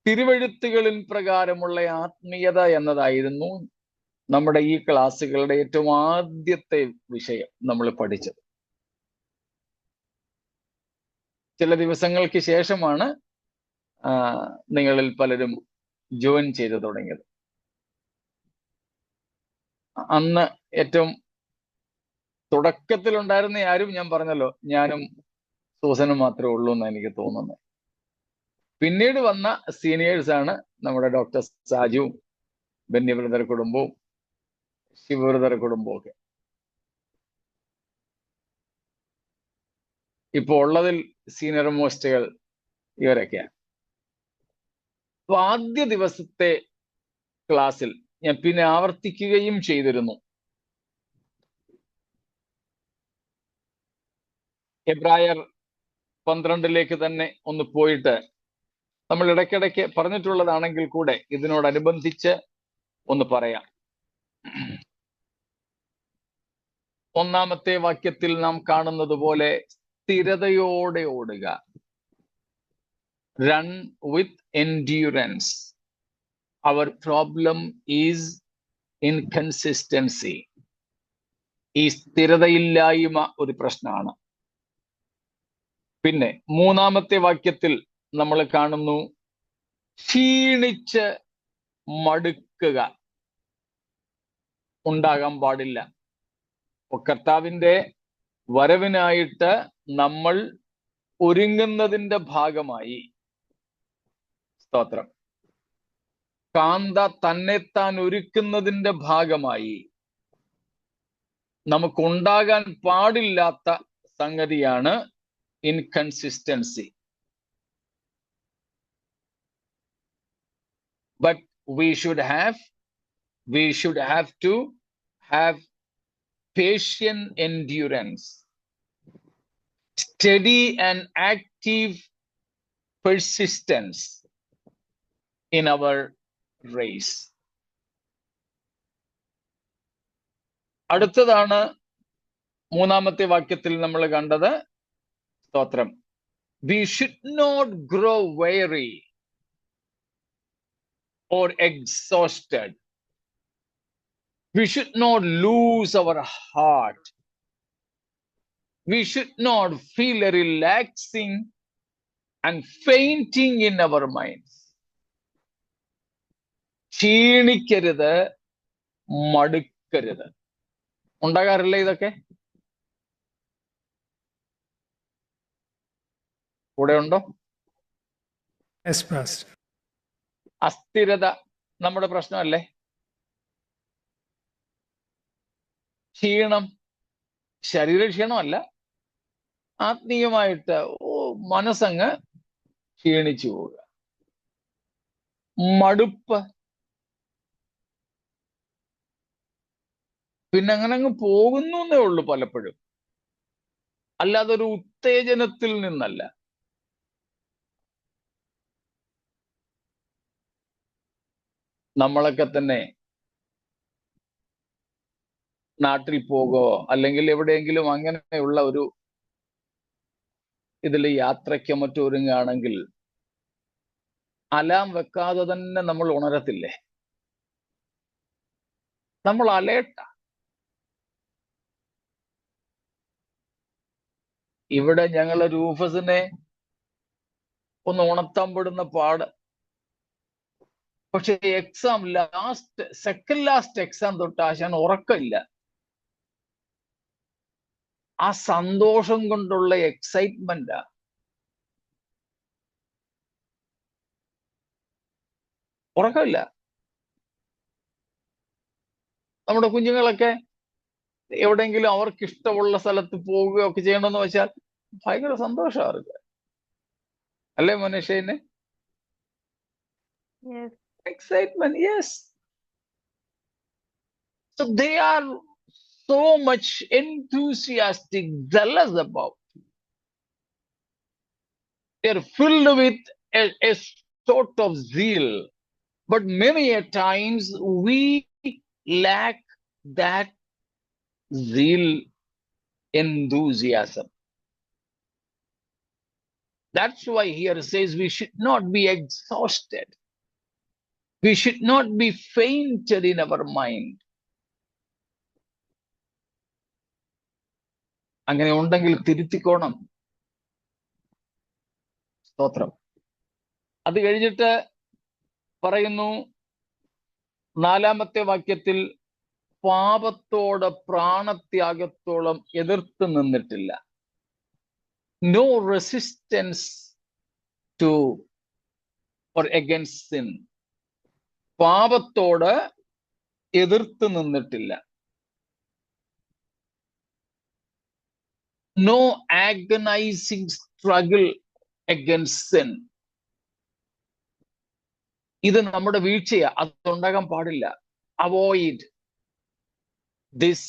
തിരുവെഴുത്തുകളിൻ പ്രകാരമുള്ള ആത്മീയത എന്നതായിരുന്നു നമ്മുടെ ഈ ക്ലാസ്സുകളുടെ ഏറ്റവും ആദ്യത്തെ വിഷയം നമ്മൾ പഠിച്ചത്. ചില ദിവസങ്ങൾക്ക് ശേഷമാണ് നിങ്ങളിൽ പലരും ജോയിൻ ചെയ്തു തുടങ്ങിയത്. അന്ന് ഏറ്റവും തുടക്കത്തിലുണ്ടായിരുന്ന ആരും, ഞാൻ പറഞ്ഞല്ലോ, ഞാനും സൂസനും മാത്രമേ ഉള്ളൂ എന്ന് എനിക്ക് തോന്നുന്നത്. പിന്നീട് വന്ന സീനിയേഴ്സ് ആണ് നമ്മുടെ ഡോക്ടർ സാജുവും ബെന്നി ബ്രദർ കുടുംബവും ശിവബ്രദർ കുടുംബവും ഒക്കെ. ഇപ്പൊ ഉള്ളതിൽ സീനിയർ മോസ്റ്റുകൾ ഇവരൊക്കെയാണ്. അപ്പൊ ആദ്യ ദിവസത്തെ ക്ലാസ്സിൽ ഞാൻ പിന്നെ ആവർത്തിക്കുകയും ചെയ്തിരുന്നു. എബ്രായർ 12 തന്നെ ഒന്ന് പോയിട്ട്, നമ്മൾ ഇടയ്ക്കിടയ്ക്ക് പറഞ്ഞിട്ടുള്ളതാണെങ്കിൽ കൂടെ ഇതിനോടനുബന്ധിച്ച് ഒന്ന് പറയാം. ഒന്നാമത്തെ വാക്യത്തിൽ നാം കാണുന്നത് പോലെ സ്ഥിരതയോടെ ഓടുക. run with endurance. Our problem is inconsistency. ഈ സ്ഥിരതയില്ലായ്മ ഒരു പ്രശ്നമാണ്. പിന്നെ 3-ാമത്തെ വാക്യത്തിൽ നമ്മൾ കാണുന്നു, ക്ഷീണിച്ച് മടുക്കുക ഉണ്ടാകാൻ പാടില്ല. കർത്താവിന്റെ വരവിനായിട്ട് നമ്മൾ ഒരുങ്ങുന്നതിന്റെ ഭാഗമായി, സ്തോത്രം, കാന്ത തന്നെത്താൻ ഒരുക്കുന്നതിന്റെ ഭാഗമായി നമുക്കുണ്ടാകാൻ പാടില്ലാത്ത സംഗതിയാണ് inconsistency. But we should have to have patient endurance, steady and active persistence in our race. അടുത്തതാണ് 3-ാമത്തെ വാക്യത്തിൽ നമ്മൾ കണ്ടത്, സ്തോത്രം, we should not grow weary or exhausted. We should not lose our heart. We should not feel a relaxing and fainting in our minds. ക്ഷീണിക്കരുത്, മടുക്കരുത്. ഉണ്ടാകാറില്ല ഇതൊക്കെ? കൂടെ ഉണ്ടോ?
Yes, Pastor.
അസ്ഥിരത നമ്മുടെ പ്രശ്നമല്ലേ? ക്ഷീണം, ശരീരക്ഷീണമല്ല, ആത്മീയമായിട്ട് മനസ്സങ്ങ് ക്ഷീണിച്ചു പോവുക. മടുപ്പ്, പിന്നെ അങ്ങനെ അങ്ങ് പോകുന്നു എന്നേ ഉള്ളൂ പലപ്പോഴും, അല്ലാതെ ഒരു ഉത്തേജനത്തിൽ നിന്നല്ല. നമ്മളൊക്കെ തന്നെ നാട്ടിൽ പോകോ അല്ലെങ്കിൽ എവിടെയെങ്കിലും അങ്ങനെയുള്ള ഒരു ഇതിൽ യാത്രയ്ക്ക് മറ്റൊരുങ്ങുകയാണെങ്കിൽ അലാം വെക്കാതെ തന്നെ നമ്മൾ ഉണരത്തില്ലേ? നമ്മൾ അലേർട്ട. ഇവിടെ ഞങ്ങളെ രൂഫസിനെ ഒന്ന് ഉണർത്താൻ പെടുന്ന പാട്. പക്ഷെ എക്സാം സെക്കൻഡ് ലാസ്റ്റ് എക്സാം തൊട്ട് ആശാൻ ഉറക്കമില്ല. ആ സന്തോഷം കൊണ്ടുള്ള എക്സൈറ്റ്മെന്റാ. ഉറക്കമില്ല. നമ്മുടെ കുഞ്ഞുങ്ങളൊക്കെ എവിടെയെങ്കിലും അവർക്ക് ഇഷ്ടമുള്ള സ്ഥലത്ത് പോവുകയൊക്കെ ചെയ്യണമെന്ന് വെച്ചാൽ ഭയങ്കര സന്തോഷമാണ് അവർക്ക്. അല്ലേ മനുഷ്യന്?
Yes.
Excitement, yes. So they are so much enthusiastic, zealous about. They are filled with a sort of zeal. But many a times we lack that zeal, enthusiasm. That's why here it says we should not be exhausted. We should not be fainted in our mind. അങ്ങനെ ഉണ്ടെങ്കിൽ തിരുത്തിക്കോണം. സ്തോത്രം. അത് കഴിഞ്ഞിട്ട് പറയുന്നു 4-ാമത്തെ വാക്യത്തിൽ, പാപത്തോട് പ്രാണത്യാഗത്തോളം എതിർത്ത് നിന്നിട്ടില്ല. No resistance to or against sin. പാപത്തോട് എതിർത്ത് നിന്നിട്ടില്ല. No agonizing struggle against sin. ഇത് നമ്മുടെ വീഴ്ചയാ, അതുണ്ടാകാൻ പാടില്ല. Avoid this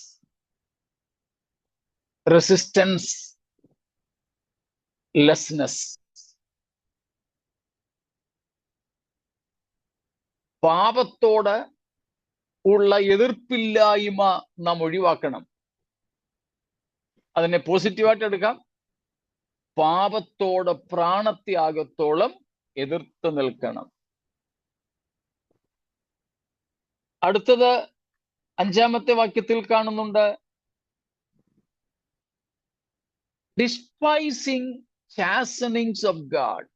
resistance lessness. പാപത്തോട് ഉള്ള എതിർപ്പില്ലായ്മ നാം ഒഴിവാക്കണം. അതിനെ പോസിറ്റീവായിട്ട് എടുക്കാം. പാപത്തോട് പ്രാണത്യാഗത്തോളം എതിർത്ത് നിൽക്കണം. അടുത്തത് 5-ാമത്തെ വാക്യത്തിൽ കാണുന്നുണ്ട്, ഡിസ്പൈസിങ് ചാസനിങ്സ് ഓഫ് ഗാഡ്.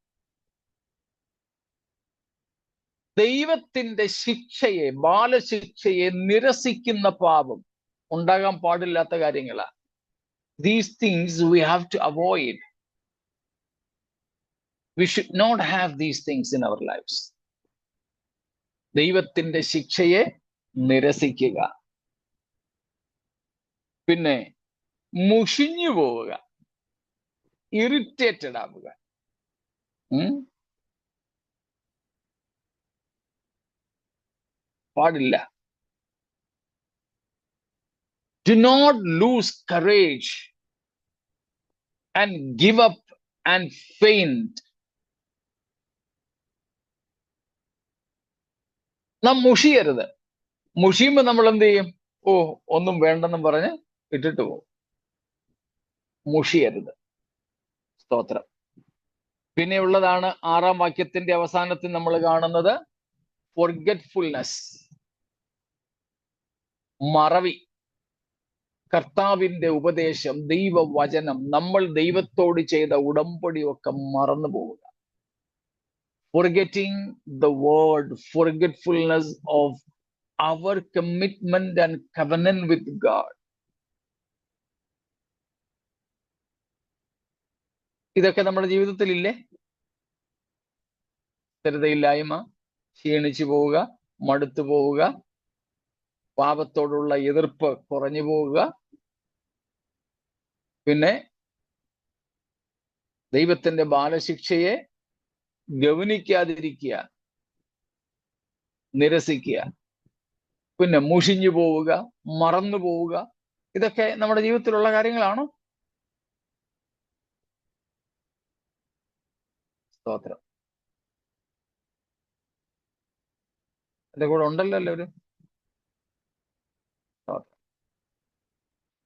ദൈവത്തിന്റെ ശിക്ഷയെ, ബാലശിക്ഷയെ നിരസിക്കുന്ന പാപം ഉണ്ടാകാൻ പാടില്ലാത്ത കാര്യങ്ങളാണ്. These things we have to avoid. We should not have these things in our lives. ദൈവത്തിന്റെ ശിക്ഷയെ നിരസിക്കുക. പിന്നെ മുഷിഞ്ഞു പോവുക, ഇറിറ്റേറ്റഡ് ആവുക. പാടില്ല. Do not lose courage and give up and faint. നാം മുഷിയരുത്. മുഷിയുമ്പോൾ നമ്മൾ എന്ത് ചെയ്യും? ഓ, ഒന്നും വേണ്ടെന്നും പറഞ്ഞ് ഇട്ടിട്ട് പോകും. മുഷിയരുത്. സ്തോത്രം. പിന്നെ ഉള്ളതാണ് 6-ാം വാക്യത്തിന്റെ അവസാനത്തിൽ നമ്മൾ കാണുന്നത്, forgetfulness, മറവി. കർത്താവിന്റെ ഉപദേശം, ദൈവവചനം, നമ്മൾ ദൈവത്തോട് ചെയ്ത ഉടമ്പടിയൊക്കെ മറന്നു പോവുക. Forgetting the word, forgetfulness of our commitment and covenant with God. ഇതൊക്കെ നമ്മുടെ ജീവിതത്തിൽ ഇല്ലേ? സ്ഥിരതയില്ലായ്മ, ക്ഷീണിച്ചു പോവുക, മടുത്തു പോവുക, പാപത്തോടുള്ള എതിർപ്പ് കുറഞ്ഞു പോവുക, പിന്നെ ദൈവത്തിന്റെ ബാലശിക്ഷയെ ഗൗനിക്കാതിരിക്കുക, നിരസിക്കുക, പിന്നെ മുഷിഞ്ഞു പോവുക, മറന്നു പോവുക. ഇതൊക്കെ നമ്മുടെ ജീവിതത്തിലുള്ള കാര്യങ്ങളാണോ? സ്തോത്രം. എന്റെ കൂടെ ഉണ്ടല്ലോ എല്ലാവരും.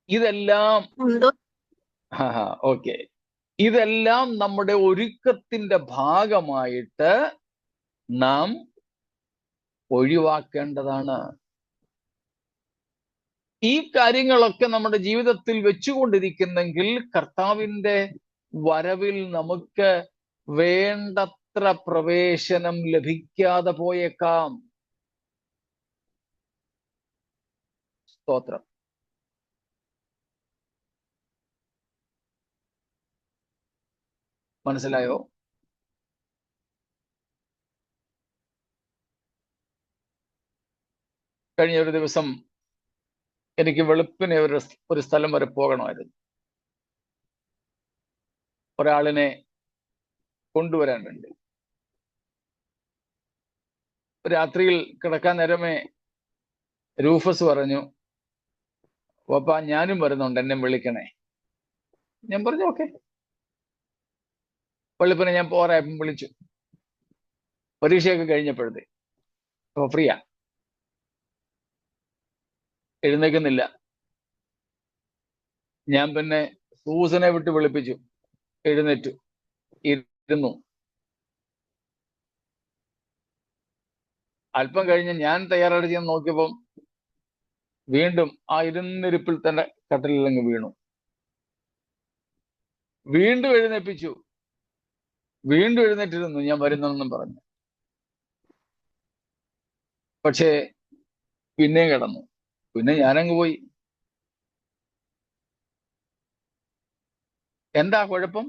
ഇതെല്ലാം ഓക്കെ, ഇതെല്ലാം നമ്മുടെ ഒരുക്കത്തിന്റെ ഭാഗമായിട്ട് നാം ഒഴിവാക്കേണ്ടതാണ്. ഈ കാര്യങ്ങളൊക്കെ നമ്മുടെ ജീവിതത്തിൽ വെച്ചുകൊണ്ടിരിക്കുന്നെങ്കിൽ കർത്താവിന്റെ വരവിൽ നമുക്ക് വേണ്ടത്ര പ്രവേശനം ലഭിക്കാതെ പോയേക്കാം. സ്തോത്രം. മനസ്സിലായോ? കഴിഞ്ഞ ഒരു ദിവസം എനിക്ക് വെളുപ്പിനെ ഒരു സ്ഥലം വരെ പോകണമായിരുന്നു. ഒരാളിനെ കൊണ്ടുവരാൻ വേണ്ടി. രാത്രിയിൽ കിടക്കാൻ നേരമേ രൂഫസ് പറഞ്ഞു, പപ്പാ ഞാനും വരുന്നുണ്ട്, എന്നെ വിളിക്കണേ. ഞാൻ പറഞ്ഞു ഓക്കെ. വെളുപ്പിനെ ഞാൻ പോരായപ്പം വിളിച്ചു. പരീക്ഷയൊക്കെ കഴിഞ്ഞപ്പോഴത്തെ അപ്പൊ ഫ്രീയാ. എഴുന്നേക്കുന്നില്ല. ഞാൻ പിന്നെ സൂസനെ വിട്ട് വിളിപ്പിച്ചു. എഴുന്നേറ്റു, ഇരുന്നു. അല്പം കഴിഞ്ഞ് ഞാൻ തയ്യാറെടുത്ത് ഞാൻ നോക്കിയപ്പം വീണ്ടും ആ ഇരുന്നിരിപ്പിൽ തന്നെ കട്ടിലങ്ങ് വീണു. വീണ്ടും എഴുന്നേപ്പിച്ചു. വീണ്ടും എഴുന്നേറ്റിരുന്നു, ഞാൻ വരുന്നെന്നും പറഞ്ഞു. പക്ഷേ പിന്നെയും കിടന്നു. പിന്നെ ഞാനങ്ങ് പോയി. എന്താ കുഴപ്പം?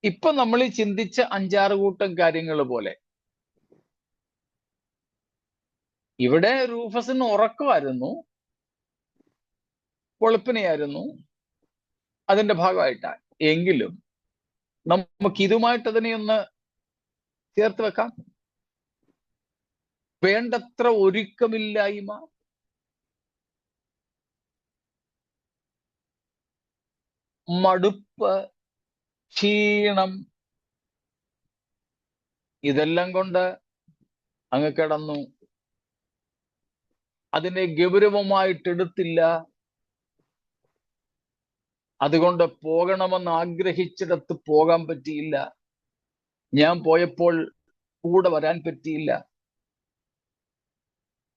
ഇപ്പൊ നമ്മൾ ഈ ചിന്തിച്ച 5-6 കൂട്ടം കാര്യങ്ങൾ പോലെ ഇവിടെ റൂഫസിന് ഉറക്കമായിരുന്നു, വെളുപ്പിനെയായിരുന്നു, അതിന്റെ ഭാഗമായിട്ടാണ്. എങ്കിലും നമുക്ക് ഇതുമായിട്ട് അതിനെയൊന്ന് ചേർത്ത് വെക്കാം. വേണ്ടത്ര ഒരുക്കമില്ലായ്മ, മടുപ്പ്, ക്ഷീണം, ഇതെല്ലാം കൊണ്ട് അങ്ങ് കിടന്നു. അതിനെ ഗൗരവമായിട്ടെടുത്തില്ല. അതുകൊണ്ട് പോകണമെന്ന് ആഗ്രഹിച്ചിടത്ത് പോകാൻ പറ്റിയില്ല. ഞാൻ പോയപ്പോൾ കൂടെ വരാൻ പറ്റിയില്ല.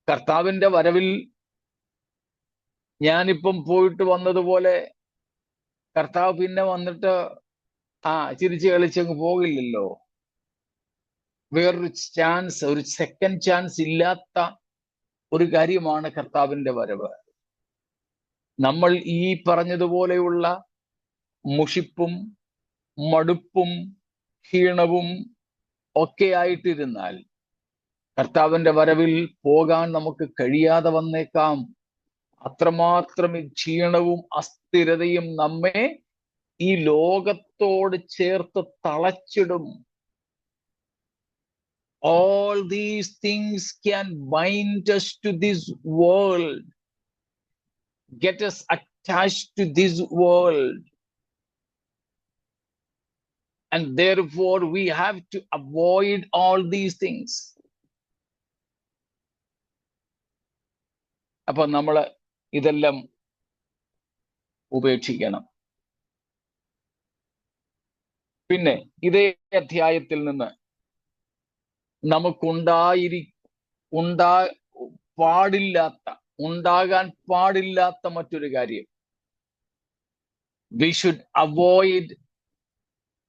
കർത്താവിന്റെ വരവിൽ ഞാനിപ്പം പോയിട്ട് വന്നതുപോലെ കർത്താവ് പിന്നെ വന്നിട്ട് ചിരിച്ച് കളിച്ചങ്ങ് പോകില്ലല്ലോ. വേറൊരു ചാൻസ്, ഒരു സെക്കൻഡ് ചാൻസ് ഇല്ലാത്ത ഒരു കാര്യമാണ് കർത്താവിന്റെ വരവ്. നമ്മൾ ഈ പറഞ്ഞതുപോലെയുള്ള മുഷിപ്പും മടുപ്പും ക്ഷീണവും ഒക്കെ ആയിട്ടിരുന്നാൽ കർത്താവിന്റെ വരവിൽ പോകാൻ നമുക്ക് കഴിയാതെ വന്നേക്കാം. അത്രമാത്രം ഈ ക്ഷീണവും അസ്ഥിരതയും നമ്മെ ഈ ലോകത്തോട് ചേർത്ത് തളച്ചിടും. All these things can bind us to this world, get us attached to this world. And therefore we have to avoid all these things. അപ്പൊ നമ്മൾ ഇതെല്ലാം ഉപേക്ഷിക്കണം. പിന്നെ ഇതേ അധ്യായത്തിൽ നിന്ന് ഉണ്ടാകാൻ പാടില്ലാത്ത മറ്റൊരു കാര്യം, we should avoid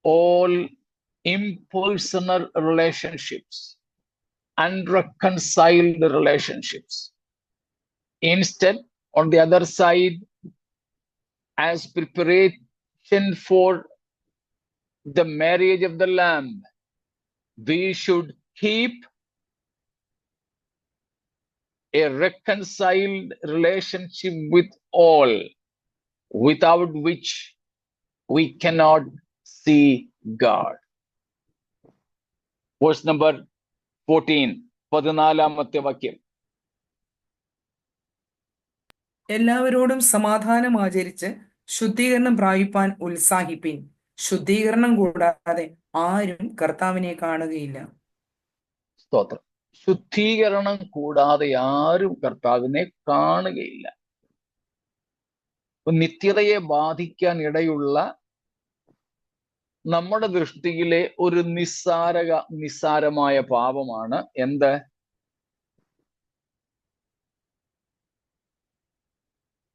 all impersonal relationships, unreconciled relationships. Instead, on the other side, as preparation for the marriage of the Lamb, we should keep a reconciled relationship with all, without which we cannot see God. Verse number 14, 14-ാമത്തെ വാക്യം.
എല്ലാവരോടും സമാധാനം ആചരിച്ച് ശുദ്ധീകരണം പ്രാപിപ്പാൻ ഉത്സാഹിപ്പിൻ. ശുദ്ധീകരണം കൂടാതെ ആരും കർത്താവിനെ കാണുകയില്ല.
സ്തോത്രം. ശുദ്ധീകരണം കൂടാതെ ആരും കർത്താവിനെ കാണുകയില്ല. നിത്യതയെ ബാധിക്കാൻ ഇടയുള്ള നമ്മുടെ ദൃഷ്ടിയിലെ ഒരു നിസ്സാരമായ പാപമാണ് എന്ത്?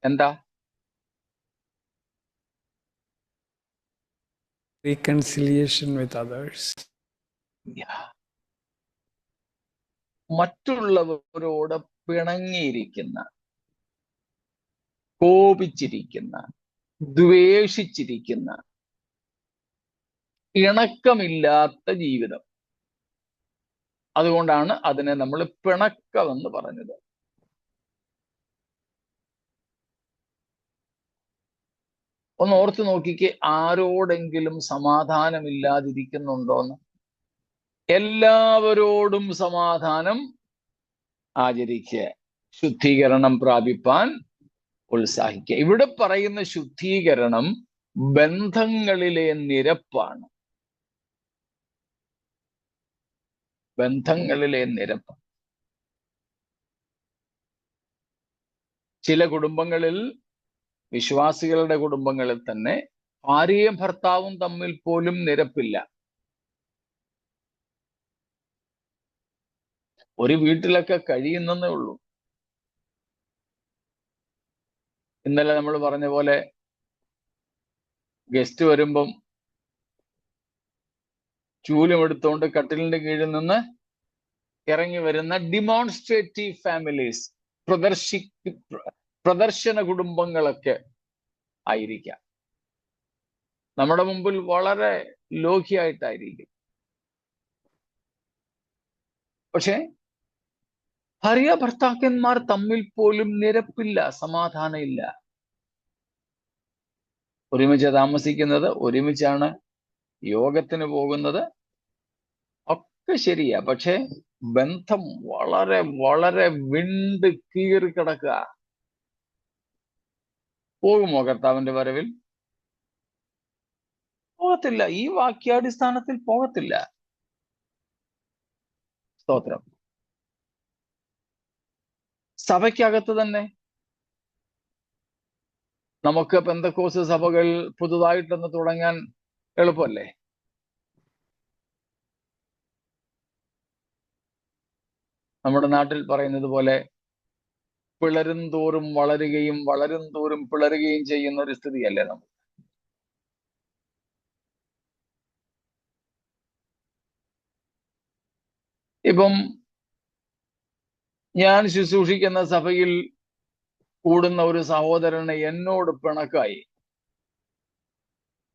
എന്താ?
Reconciliation with others.
മറ്റുള്ളവരോട് പിണങ്ങിയിരിക്കുന്ന, കോപിച്ചിരിക്കുന്ന, ദ്വേഷിച്ചിരിക്കുന്ന, ഇണക്കമില്ലാത്ത ജീവിതം. അതുകൊണ്ടാണ് അതിനെ നമ്മൾ പിണക്കമെന്ന് പറഞ്ഞത്. ഒന്ന് ഓർത്ത് നോക്കിക്കേ, ആരോടെങ്കിലും സമാധാനമില്ലാതിരിക്കുന്നുണ്ടോന്ന്? എല്ലാവരോടും സമാധാനം ആചരിക്കുക, ശുദ്ധീകരണം പ്രാപിപ്പാൻ ഉത്സാഹിക്കുക. ഇവിടെ പറയുന്ന ശുദ്ധീകരണം ബന്ധങ്ങളിലെ നിരപ്പാണ്. ബന്ധങ്ങളിലെ നിരപ്പ്. ചില കുടുംബങ്ങളിൽ, വിശ്വാസികളുടെ കുടുംബങ്ങളിൽ തന്നെ ഭാര്യയും ഭർത്താവും തമ്മിൽ പോലും നിരപ്പില്ല. ഒരു വീട്ടിലൊക്കെ കഴിയുന്നേ ഉള്ളൂ. ഇന്നലെ നമ്മൾ പറഞ്ഞ പോലെ ഗസ്റ്റ് വരുമ്പം ചൂലും എടുത്തുകൊണ്ട് കട്ടിലിന്റെ കീഴിൽ നിന്ന് ഇറങ്ങി വരുന്ന ഡിമോൺസ്ട്രേറ്റീവ് ഫാമിലീസ്, പ്രദർശന കുടുംബങ്ങളൊക്കെ ആയിരിക്കാം. നമ്മുടെ മുമ്പിൽ വളരെ ലോഹിയായിട്ടായിരിക്കും. പക്ഷെ ഭാര്യ ഭർത്താക്കന്മാർ തമ്മിൽ പോലും നിരപ്പില്ല, സമാധാനമില്ല. ഒരുമിച്ച് താമസിക്കുന്നത്, ഒരുമിച്ചാണ് യോഗത്തിന് പോകുന്നത്, ഒക്കെ ശരിയാ. പക്ഷെ ബന്ധം വളരെ വളരെ വിണ്ട് കീറി കിടക്കുക. പോകുമോ കർത്താവിന്റെ വരവിൽ? പോകത്തില്ല. ഈ വാക്യാടിസ്ഥാനത്തിൽ പോകത്തില്ല. സ്തോത്രം. സഭയ്ക്കകത്ത് തന്നെ നമുക്ക് പെന്തക്കോസ്ത് സഭകൾ പുതുതായിട്ടൊന്ന് തുടങ്ങാൻ എളുപ്പമല്ലേ? നമ്മുടെ നാട്ടിൽ പറയുന്നത് പോലെ പിളരും തോറും വളരുകയും വളരും തോറും പിളരുകയും ചെയ്യുന്ന ഒരു സ്ഥിതിയല്ലേ നമുക്ക്. ഇപ്പം ഞാൻ ശുശ്രൂഷിക്കുന്ന സഭയിൽ കൂടുന്ന ഒരു സഹോദരന് എന്നോട് പിണക്കായി.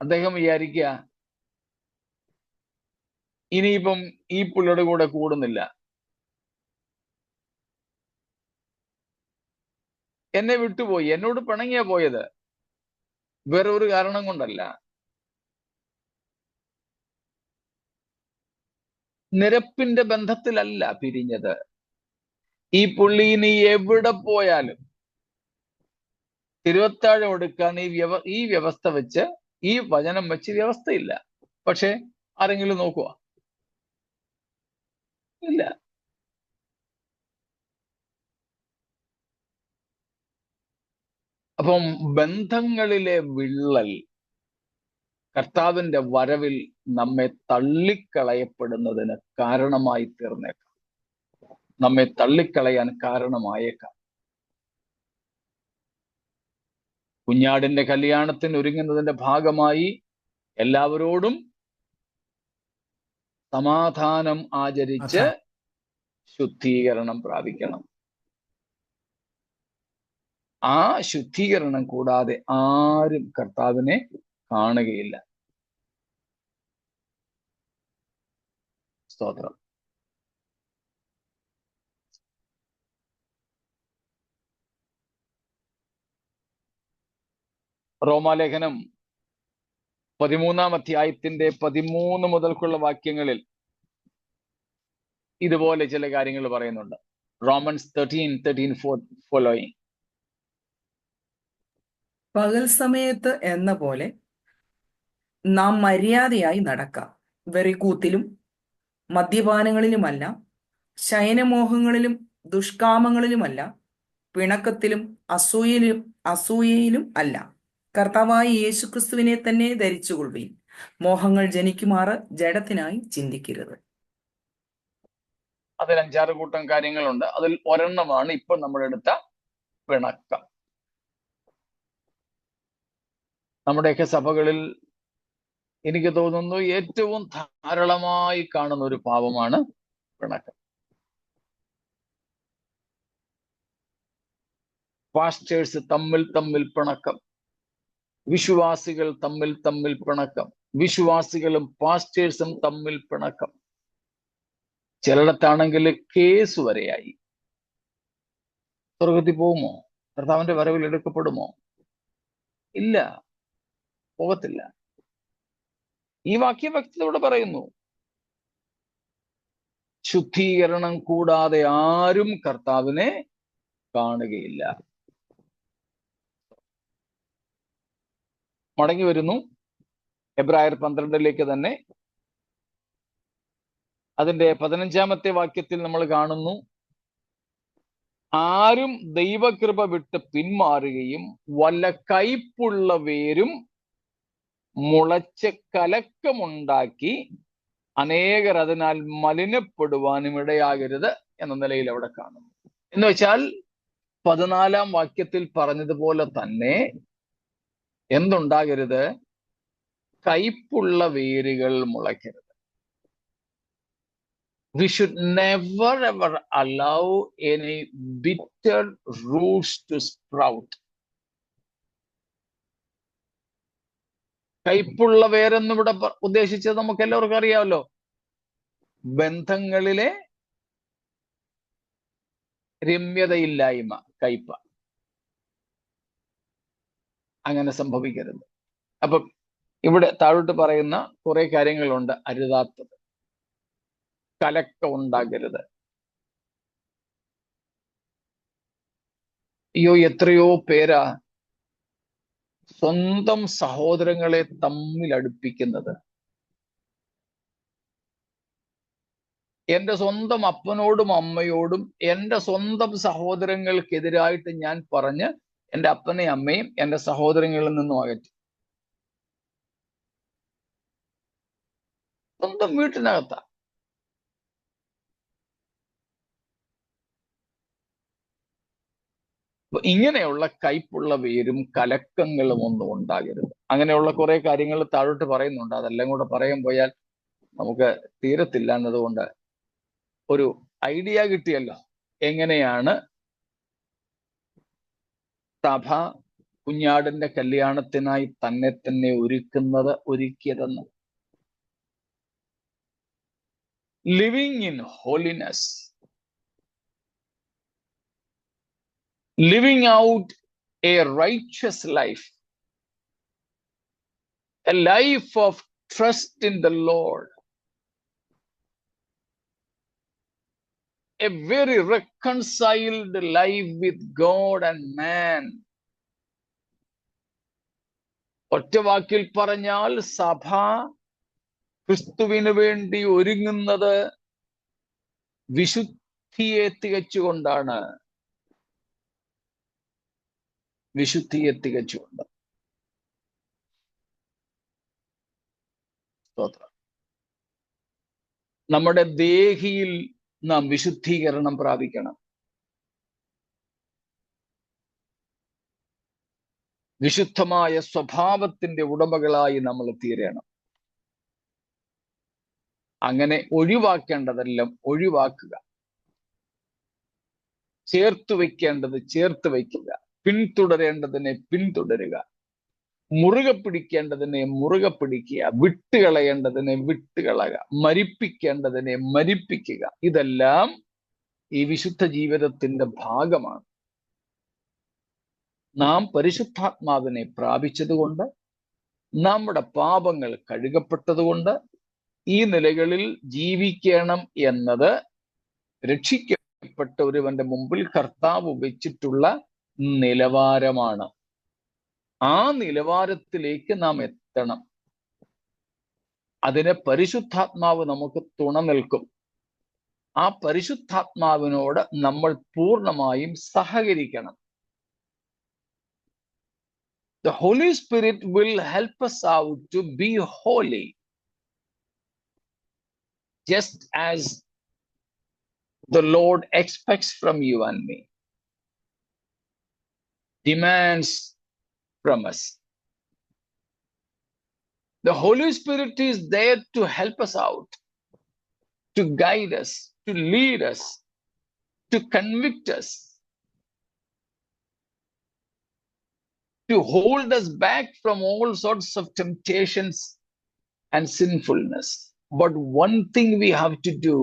അദ്ദേഹം വിചാരിക്കുക ഇനിയിപ്പം ഈ പുള്ളിയുടെ കൂടെ കൂടുന്നില്ല. എന്നെ വിട്ടുപോയി, എന്നോട് പിണങ്ങിയാ പോയത്, വേറെ ഒരു കാരണം കൊണ്ടല്ല. നിരപ്പിന്റെ ബന്ധത്തിലല്ല പിരിഞ്ഞത്. ഈ പുള്ളി ഇനി എവിടെ പോയാലും തിരുവത്താഴം എടുക്കാൻ ഈ വ്യവസ്ഥ വെച്ച്, ഈ വചനം വെച്ച് വ്യവസ്ഥയില്ല. പക്ഷെ ആരെങ്കിലും നോക്കുക? ഇല്ല. അപ്പം ബന്ധങ്ങളിലെ വിള്ളൽ കർത്താവിന്റെ വരവിൽ നമ്മെ തള്ളിക്കളയപ്പെടുന്നതിന് കാരണമായി തീർന്നേക്കാം, നമ്മെ തള്ളിക്കളയാൻ കാരണമായേക്കാം. കുഞ്ഞാടിന്റെ കല്യാണത്തിന് ഒരുങ്ങുന്നതിന്റെ ഭാഗമായി എല്ലാവരോടും സമാധാനം ആചരിച്ച് ശുദ്ധീകരണം പ്രാപിക്കണം. ആ ശുദ്ധീകരണം കൂടാതെ ആരും കർത്താവിനെ കാണുകയില്ല. സ്തോത്രം. റോമാലേഖനം 13-ാം അധ്യായത്തിന്റെ 13 മുതൽക്കുള്ള വാക്യങ്ങളിൽ ഇതുപോലെ ചില കാര്യങ്ങൾ പറയുന്നുണ്ട്. Romans 13 following.
പകൽ സമയത്ത് എന്ന പോലെ നാം മര്യാദയായി നടക്കാം, വെറിക്കൂത്തിലും മദ്യപാനങ്ങളിലുമല്ല, ശയനമോഹങ്ങളിലും ദുഷ്കാമങ്ങളിലുമല്ല, പിണക്കത്തിലും അസൂയയിലും അല്ല. കർത്താവായ യേശുക്രിസ്തുവിനെ തന്നെ ധരിച്ചുകൊള്ളുവീൻ. മോഹങ്ങൾ ജനിക്കുമാറ് ജഡത്തിനായി ചിന്തിക്കരുത്.
അതിൽ 5-6 കൂട്ടം കാര്യങ്ങളുണ്ട്. അതിൽ ഒരെണ്ണമാണ് ഇപ്പൊ നമ്മളെടുത്ത പിണക്കം. നമ്മുടെയൊക്കെ സഭകളിൽ എനിക്ക് തോന്നുന്നു ഏറ്റവും ധാരാളമായി കാണുന്ന ഒരു പാപമാണ് പിണക്കം. പാസ്റ്റേഴ്സ് തമ്മിൽ പിണക്കം, വിശ്വാസികൾ തമ്മിൽ പിണക്കം, വിശ്വാസികളും പാസ്റ്റേഴ്സും തമ്മിൽ പിണക്കം. ചിലയിടത്താണെങ്കിൽ കേസ് വരെയായി. സ്വർഗത്തിൽ പോകുമോ? കർത്താവിന്റെ വരവിൽ എടുക്കപ്പെടുമോ? ഇല്ല, പോകത്തില്ല. ഈ വാക്യം വ്യക്തതയോടെ പറയുന്നു, ശുദ്ധീകരണം കൂടാതെ ആരും കർത്താവിനെ കാണുകയില്ല. മടങ്ങി വരുന്നു എബ്രായർ 12 തന്നെ. അതിന്റെ 15-ാമത്തെ വാക്യത്തിൽ നമ്മൾ കാണുന്നു, ആരും ദൈവകൃപ വിട്ട് പിന്മാറുകയും വല്ല കയ്പുള്ള വേരും മുളച്ച് കലക്കമുണ്ടാക്കി അനേകർ അതിനാൽ മലിനപ്പെടുവാനും ഇടയാകരുത് എന്ന നിലയിൽ അവിടെ കാണുന്നു. എന്ന് വെച്ചാൽ 14-ാം വാക്യത്തിൽ പറഞ്ഞതുപോലെ തന്നെ എന്തുണ്ടാകരുത്? കയ്പുള്ള വേരുകൾ മുളയ്ക്കരുത്. We should never ever allow any bitter roots to sprout. കയ്പുള്ള വേരെന്നിവിടെ ഉദ്ദേശിച്ചത് നമുക്ക് എല്ലാവർക്കും അറിയാമല്ലോ, ബന്ധങ്ങളിലെ രമ്യതയില്ലായ്മ, കയ്പ. അങ്ങനെ സംഭവിക്കരുത്. അപ്പൊ ഇവിടെ താഴോട്ട് പറയുന്ന കുറെ കാര്യങ്ങളുണ്ട് അരുതാത്തത്. കലക്കം ഉണ്ടാകരുത്. അയ്യോ, എത്രയോ പേരാ സ്വന്തം സഹോദരങ്ങളെ തമ്മിൽ അടുപ്പിക്കുന്നത്. എന്റെ സ്വന്തം അപ്പനോടും അമ്മയോടും എന്റെ സ്വന്തം സഹോദരങ്ങൾക്കെതിരായിട്ട് ഞാൻ പറഞ്ഞ് എന്റെ അപ്പനെയും അമ്മയും എന്റെ സഹോദരങ്ങളിൽ നിന്നും അകറ്റി. സ്വന്തം വീട്ടിനകത്താ. ഇങ്ങനെയുള്ള കയ്പുള്ള വേരും കലക്കങ്ങളും ഒന്നും ഉണ്ടാകരുത്. അങ്ങനെയുള്ള കുറെ കാര്യങ്ങൾ താഴോട്ട് പറയുന്നുണ്ട്. അതെല്ലാം കൂടെ പറയാൻ പോയാൽ നമുക്ക് തീരത്തില്ല എന്നതുകൊണ്ട് ഒരു ഐഡിയ കിട്ടിയല്ലോ എങ്ങനെയാണ് സഭ കുഞ്ഞാടിന്റെ കല്യാണത്തിനായി തന്നെ തന്നെ ഒരുക്കിയതെന്ന്. Living in holiness, living out a righteous life, a life of trust in the Lord, a very reconciled life with God and man. ഒറ്റ വാക്കിൽ പറഞ്ഞാൽ സഭ ക്രിസ്തുവിന് വേണ്ടി ഒരുങ്ങുന്നത് വിശുദ്ധിയെ തികച്ചുകൊണ്ടാണ്. വിശുദ്ധിയെ തികച്ചുകൊണ്ട്. സ്തോത്രം. നമ്മുടെ ദേഹിയിൽ നാം വിശുദ്ധീകരണം പ്രാപിക്കണം. വിശുദ്ധമായ സ്വഭാവത്തിന്റെ ഉടമകളായി നമ്മൾ തീരണം. അങ്ങനെ ഒഴിവാക്കേണ്ടതെല്ലാം ഒഴിവാക്കുക, ചേർത്ത് വയ്ക്കേണ്ടത് ചേർത്ത് വയ്ക്കുക, പിന്തുടരേണ്ടതിനെ പിന്തുടരുക, മുറുകെ പിടിക്കേണ്ടതിനെ മുറുകെ പിടിക്കുക, വിട്ടുകളയേണ്ടതിനെ വിട്ടുകളയുക, മരിപ്പിക്കേണ്ടതിനെ മരിപ്പിക്കുക. ഇതെല്ലാം ഈ വിശുദ്ധ ജീവിതത്തിന്റെ ഭാഗമാണ്. നാം പരിശുദ്ധാത്മാവിനെ പ്രാപിച്ചതുകൊണ്ട്, നമ്മുടെ പാപങ്ങൾ കഴുകപ്പെട്ടതുകൊണ്ട് ഈ നിലകളിൽ ജീവിക്കണം എന്നത് രക്ഷിക്കപ്പെട്ട ഒരുവന്റെ മുമ്പിൽ കർത്താവ് വെച്ചിട്ടുള്ള നിലവാരമാണ്. ആ നിലവാരത്തിലേക്ക് നാം എത്തണം. അതിന് പരിശുദ്ധാത്മാവ് നമുക്ക് തുണ നിൽക്കും. ആ പരിശുദ്ധാത്മാവിനോട് നമ്മൾ പൂർണ്ണമായും സഹകരിക്കണം. The Holy Spirit will help us out to be holy, just as the Lord expects from you and me, demands from us. The Holy Spirit is there to help us out, to guide us, to lead us, to convict us, to hold us back from all sorts of temptations and sinfulness. But one thing we have to do,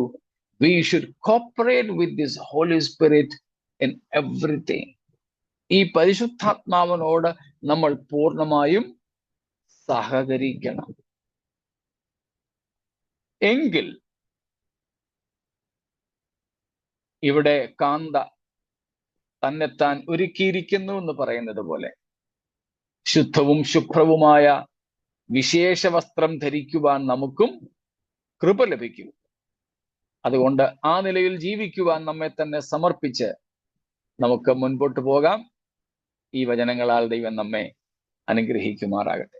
we should cooperate with this Holy Spirit in everything. ഈ പരിശുദ്ധാത്മാവിനോട് നമ്മൾ പൂർണ്ണമായും സഹകരിക്കണം. എങ്കിൽ ഇവിടെ കാന്ത തന്നെത്താൻ ഒരുക്കിയിരിക്കുന്നു എന്ന് പറയുന്നത് പോലെ ശുദ്ധവും ശുഭ്രവുമായ വിശേഷ വസ്ത്രം ധരിക്കുവാൻ നമുക്കും കൃപ ലഭിക്കും. അതുകൊണ്ട് ആ നിലയിൽ ജീവിക്കുവാൻ നമ്മെ തന്നെ സമർപ്പിച്ച് നമുക്ക് മുൻപോട്ട് പോകാം. ഈ വചനങ്ങളാൽ ദൈവം നമ്മെ അനുഗ്രഹിക്കുമാറാകട്ടെ.